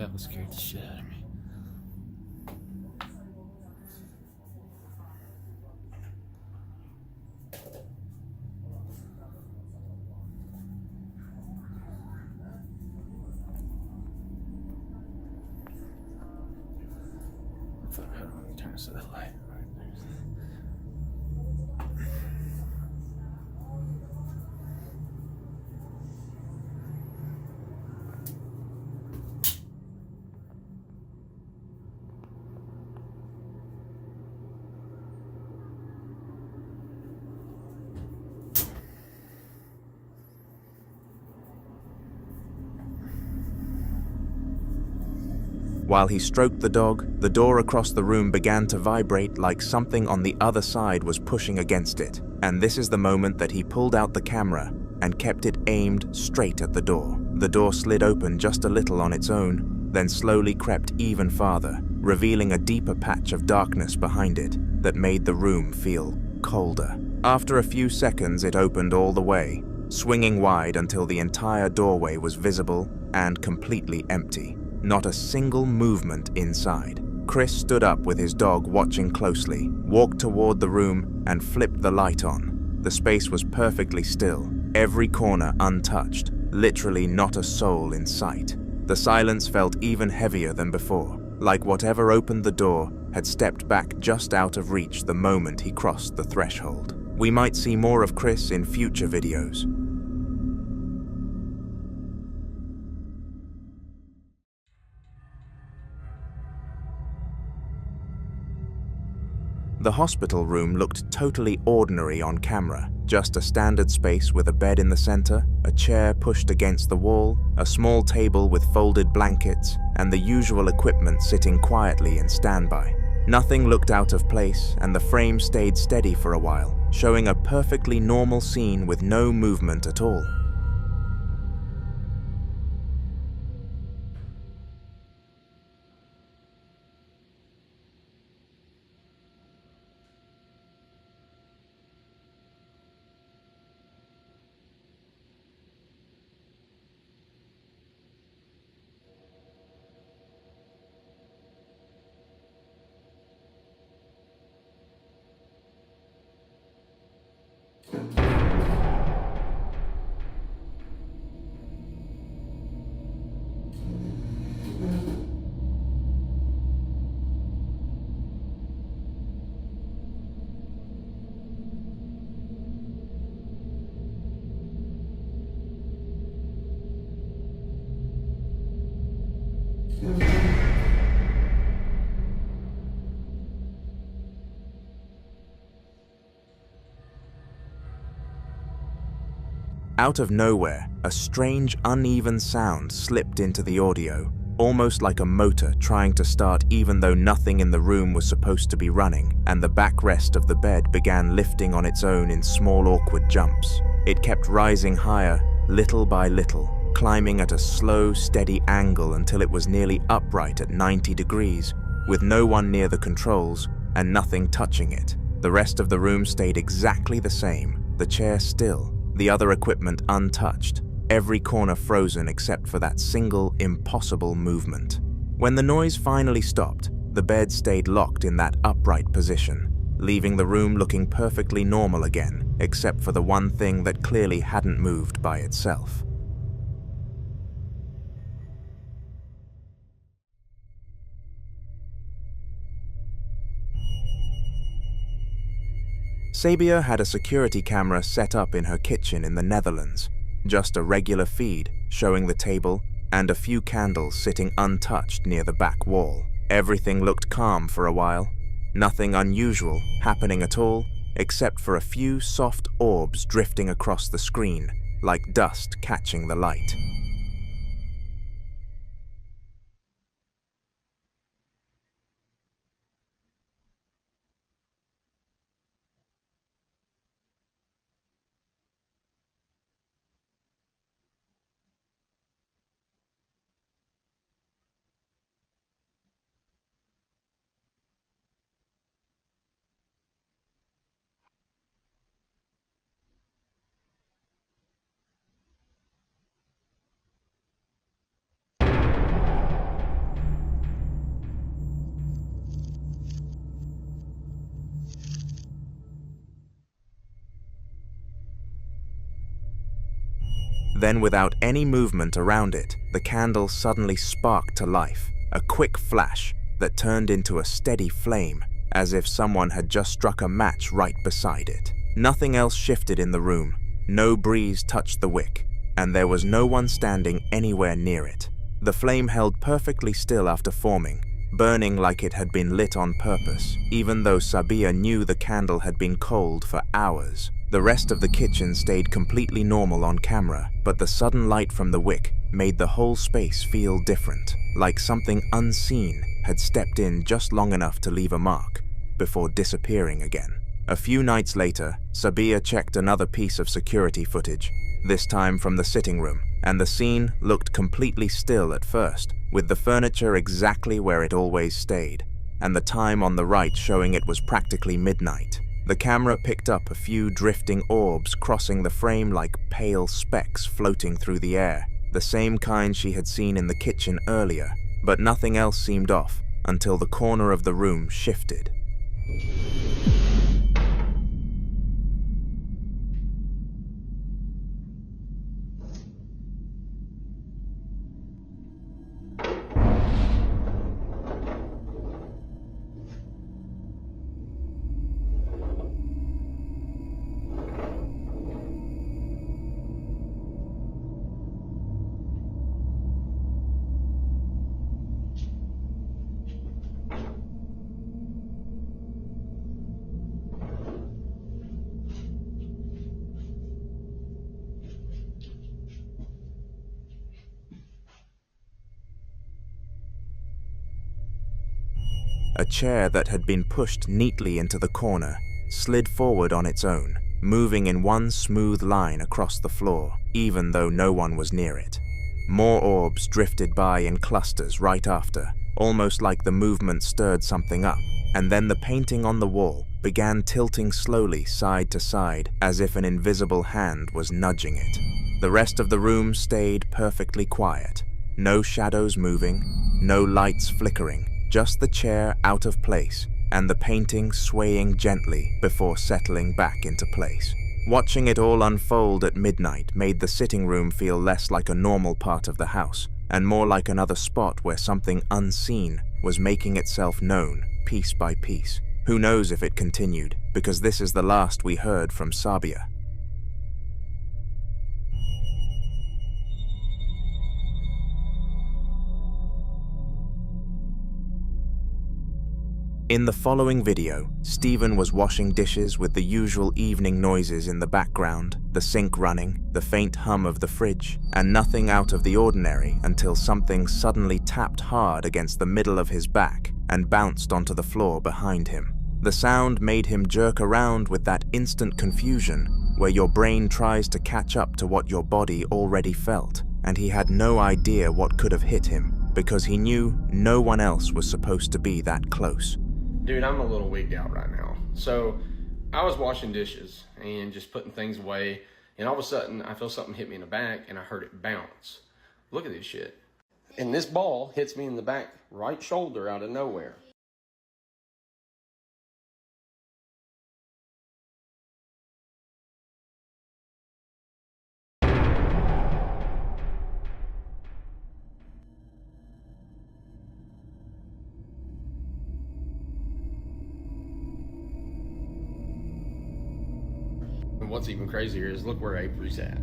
That scared the shit out of me. I thought, how do I turn this to the light? Right there's While he stroked the dog, the door across the room began to vibrate like something on the other side was pushing against it. And this is the moment that he pulled out the camera and kept it aimed straight at the door. The door slid open just a little on its own, then slowly crept even farther, revealing a deeper patch of darkness behind it that made the room feel colder. After a few seconds, it opened all the way, swinging wide until the entire doorway was visible and completely empty. Not a single movement inside. Chris stood up with his dog watching closely, walked toward the room, and flipped the light on. The space was perfectly still, every corner untouched, literally not a soul in sight. The silence felt even heavier than before, like whatever opened the door had stepped back just out of reach the moment he crossed the threshold. We might see more of Chris in future videos. The hospital room looked totally ordinary on camera, just a standard space with a bed in the center, a chair pushed against the wall, a small table with folded blankets, and the usual equipment sitting quietly in standby. Nothing looked out of place, and the frame stayed steady for a while, showing a perfectly normal scene with no movement at all. Out of nowhere, a strange, uneven sound slipped into the audio, almost like a motor trying to start even though nothing in the room was supposed to be running, and the backrest of the bed began lifting on its own in small, awkward jumps. It kept rising higher, little by little, climbing at a slow, steady angle until it was nearly upright at 90 degrees, with no one near the controls and nothing touching it. The rest of the room stayed exactly the same, the chair still, the other equipment untouched, every corner frozen except for that single, impossible movement. When the noise finally stopped, the bed stayed locked in that upright position, leaving the room looking perfectly normal again, except for the one thing that clearly hadn't moved by itself. Sabia had a security camera set up in her kitchen in the Netherlands, just a regular feed showing the table and a few candles sitting untouched near the back wall. Everything looked calm for a while, nothing unusual happening at all, except for a few soft orbs drifting across the screen, like dust catching the light. Then, without any movement around it, the candle suddenly sparked to life, a quick flash that turned into a steady flame, as if someone had just struck a match right beside it. Nothing else shifted in the room, no breeze touched the wick, and there was no one standing anywhere near it. The flame held perfectly still after forming, burning like it had been lit on purpose, even though Sabia knew the candle had been cold for hours. The rest of the kitchen stayed completely normal on camera, but the sudden light from the wick made the whole space feel different, like something unseen had stepped in just long enough to leave a mark, before disappearing again. A few nights later, Sabia checked another piece of security footage, this time from the sitting room, and the scene looked completely still at first, with the furniture exactly where it always stayed, and the time on the right showing it was practically midnight. The camera picked up a few drifting orbs crossing the frame like pale specks floating through the air, the same kind she had seen in the kitchen earlier, but nothing else seemed off until the corner of the room shifted. A chair that had been pushed neatly into the corner slid forward on its own, moving in one smooth line across the floor, even though no one was near it. More orbs drifted by in clusters right after, almost like the movement stirred something up, and then the painting on the wall began tilting slowly side to side as if an invisible hand was nudging it. The rest of the room stayed perfectly quiet. No shadows moving, no lights flickering, just the chair out of place and the painting swaying gently before settling back into place. Watching it all unfold at midnight made the sitting room feel less like a normal part of the house and more like another spot where something unseen was making itself known piece by piece. Who knows if it continued, because this is the last we heard from Sabia. In the following video, Stephen was washing dishes with the usual evening noises in the background, the sink running, the faint hum of the fridge, and nothing out of the ordinary until something suddenly tapped hard against the middle of his back and bounced onto the floor behind him. The sound made him jerk around with that instant confusion where your brain tries to catch up to what your body already felt, and he had no idea what could have hit him because he knew no one else was supposed to be that close. Dude, I'm a little wigged out right now. So I was washing dishes and just putting things away, and all of a sudden I feel something hit me in the back and I heard it bounce. Look at this shit. And this ball hits me in the back right shoulder out of nowhere. And what's even crazier is look where Avery's at.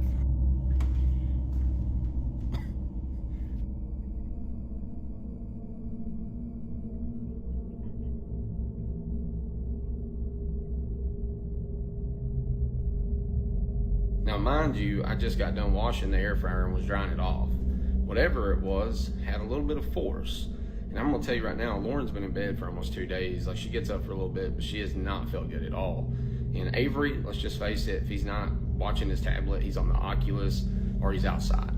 Now, mind you, I just got done washing the air fryer and was drying it off. Whatever it was had a little bit of force. And I'm gonna tell you right now, Lauren's been in bed for almost 2 days. Like, she gets up for a little bit, but she has not felt good at all. And Avery, let's just face it, if he's not watching his tablet, he's on the Oculus or he's outside.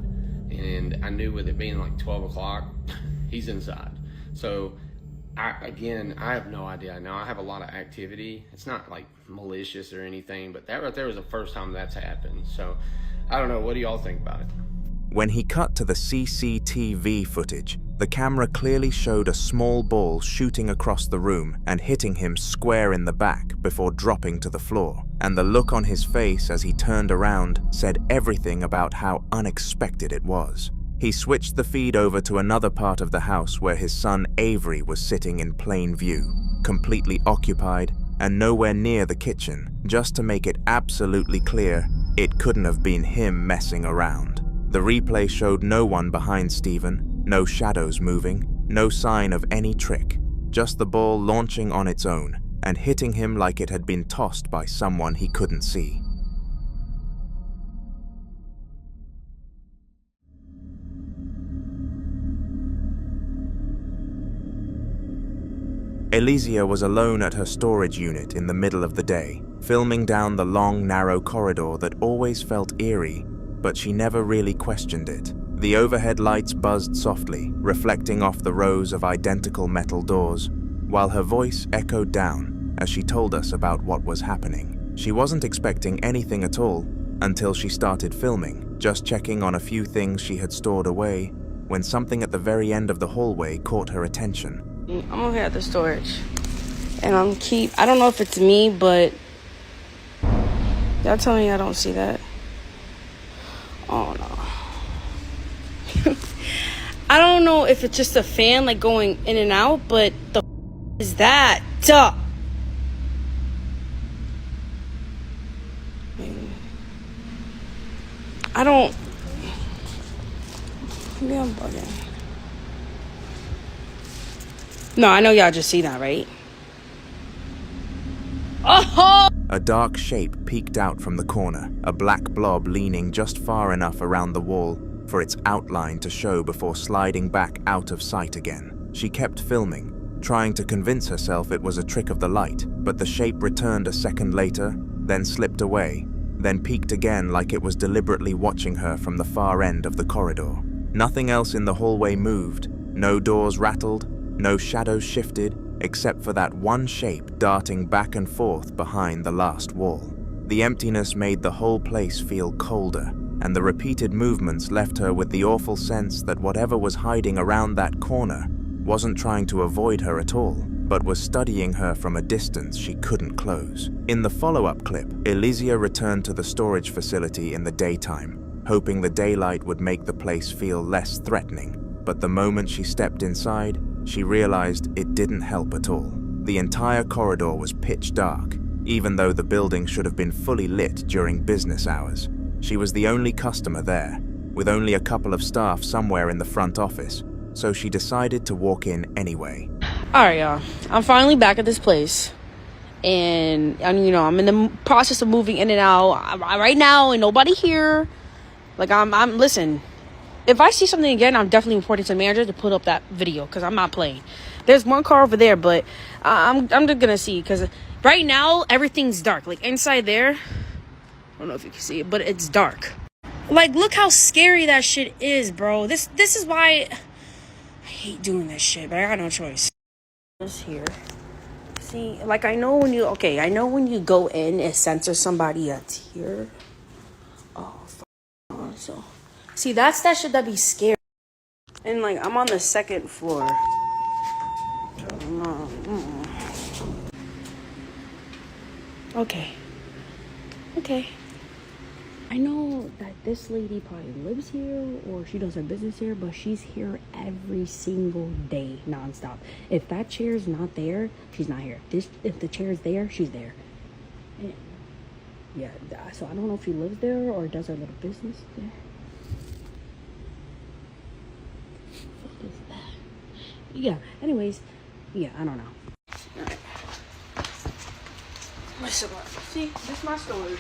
And I knew with it being like 12 o'clock, he's inside. So I have no idea. Now I have a lot of activity. It's not like malicious or anything, but that right there was the first time that's happened. So I don't know. What do y'all think about it? When he cut to the CCTV footage, the camera clearly showed a small ball shooting across the room and hitting him square in the back before dropping to the floor. And the look on his face as he turned around said everything about how unexpected it was. He switched the feed over to another part of the house where his son Avery was sitting in plain view, completely occupied and nowhere near the kitchen, just to make it absolutely clear it couldn't have been him messing around. The replay showed no one behind Stephen, no shadows moving, no sign of any trick, just the ball launching on its own and hitting him like it had been tossed by someone he couldn't see. Elysia was alone at her storage unit in the middle of the day, filming down the long, narrow corridor that always felt eerie, but she never really questioned it. The overhead lights buzzed softly, reflecting off the rows of identical metal doors, while her voice echoed down as she told us about what was happening. She wasn't expecting anything at all until she started filming, just checking on a few things she had stored away, when something at the very end of the hallway caught her attention. I'm over here at the storage, and I don't know if it's me, but y'all tell me I don't see that. Oh no. I don't know if it's just a fan like going in and out, but the is that? I don't. Maybe I'm bugging. No, I know y'all just see that, right? Oh! A dark shape peeked out from the corner, a black blob leaning just far enough around the wall for its outline to show before sliding back out of sight again. She kept filming, trying to convince herself it was a trick of the light, but the shape returned a second later, then slipped away, then peeked again like it was deliberately watching her from the far end of the corridor. Nothing else in the hallway moved, no doors rattled, no shadows shifted, except for that one shape darting back and forth behind the last wall. The emptiness made the whole place feel colder, and the repeated movements left her with the awful sense that whatever was hiding around that corner wasn't trying to avoid her at all, but was studying her from a distance she couldn't close. In the follow-up clip, Elysia returned to the storage facility in the daytime, hoping the daylight would make the place feel less threatening. But the moment she stepped inside, she realized it didn't help at all. The entire corridor was pitch dark, even though the building should have been fully lit during business hours. She was the only customer there, with only a couple of staff somewhere in the front office, so she decided to walk in anyway. Alright, y'all. I'm finally back at this place. And you know, I'm in the process of moving in and out. Right now, ain't nobody here. Like, listen. If I see something again, I'm definitely reporting to the manager to put up that video, because I'm not playing. There's one car over there, but I'm just gonna see, because right now everything's dark. Like inside there, I don't know if you can see it, but it's dark. Like, look how scary that shit is, bro. This is why I hate doing this shit, but I got no choice. This here, See, like I know when you go in, it censors somebody a tier. Oh, so see, that's that shit that be scary. And like I'm on the second floor. Okay. I know that this lady probably lives here or she does her business here, but she's here every single day, nonstop. If that chair's not there, she's not here. If the chair's there, she's there. And yeah, so I don't know if she lives there or does her little business there. What is that? Yeah, anyways, yeah, I don't know. Alright. See, this is my storage.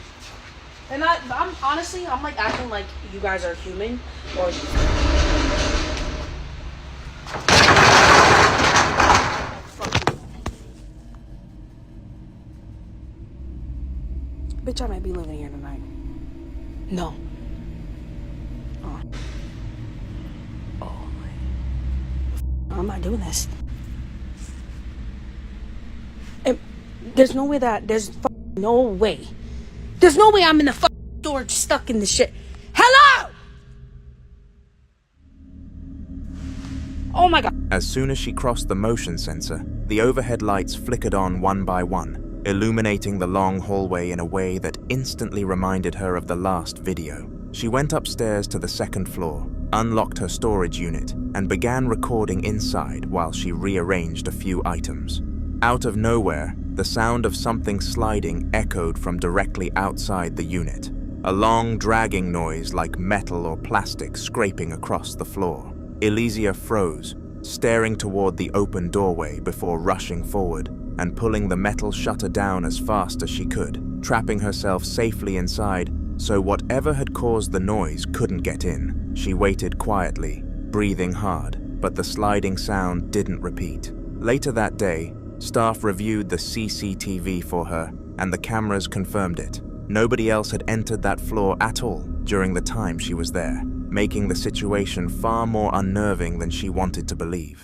And I'm honestly, I'm like acting like you guys are human or. Bitch, I might be living here tonight. No. Oh my. I'm not doing this. There's no way that no way. There's no way I'm in the storage stuck in this shit. Hello! Oh my god. As soon as she crossed the motion sensor, the overhead lights flickered on one by one, illuminating the long hallway in a way that instantly reminded her of the last video. She went upstairs to the second floor, unlocked her storage unit, and began recording inside while she rearranged a few items. Out of nowhere, the sound of something sliding echoed from directly outside the unit. A long, dragging noise like metal or plastic scraping across the floor. Elysia froze, staring toward the open doorway before rushing forward and pulling the metal shutter down as fast as she could, trapping herself safely inside so whatever had caused the noise couldn't get in. She waited quietly, breathing hard, but the sliding sound didn't repeat. Later that day, staff reviewed the CCTV for her, and the cameras confirmed it. Nobody else had entered that floor at all during the time she was there, making the situation far more unnerving than she wanted to believe.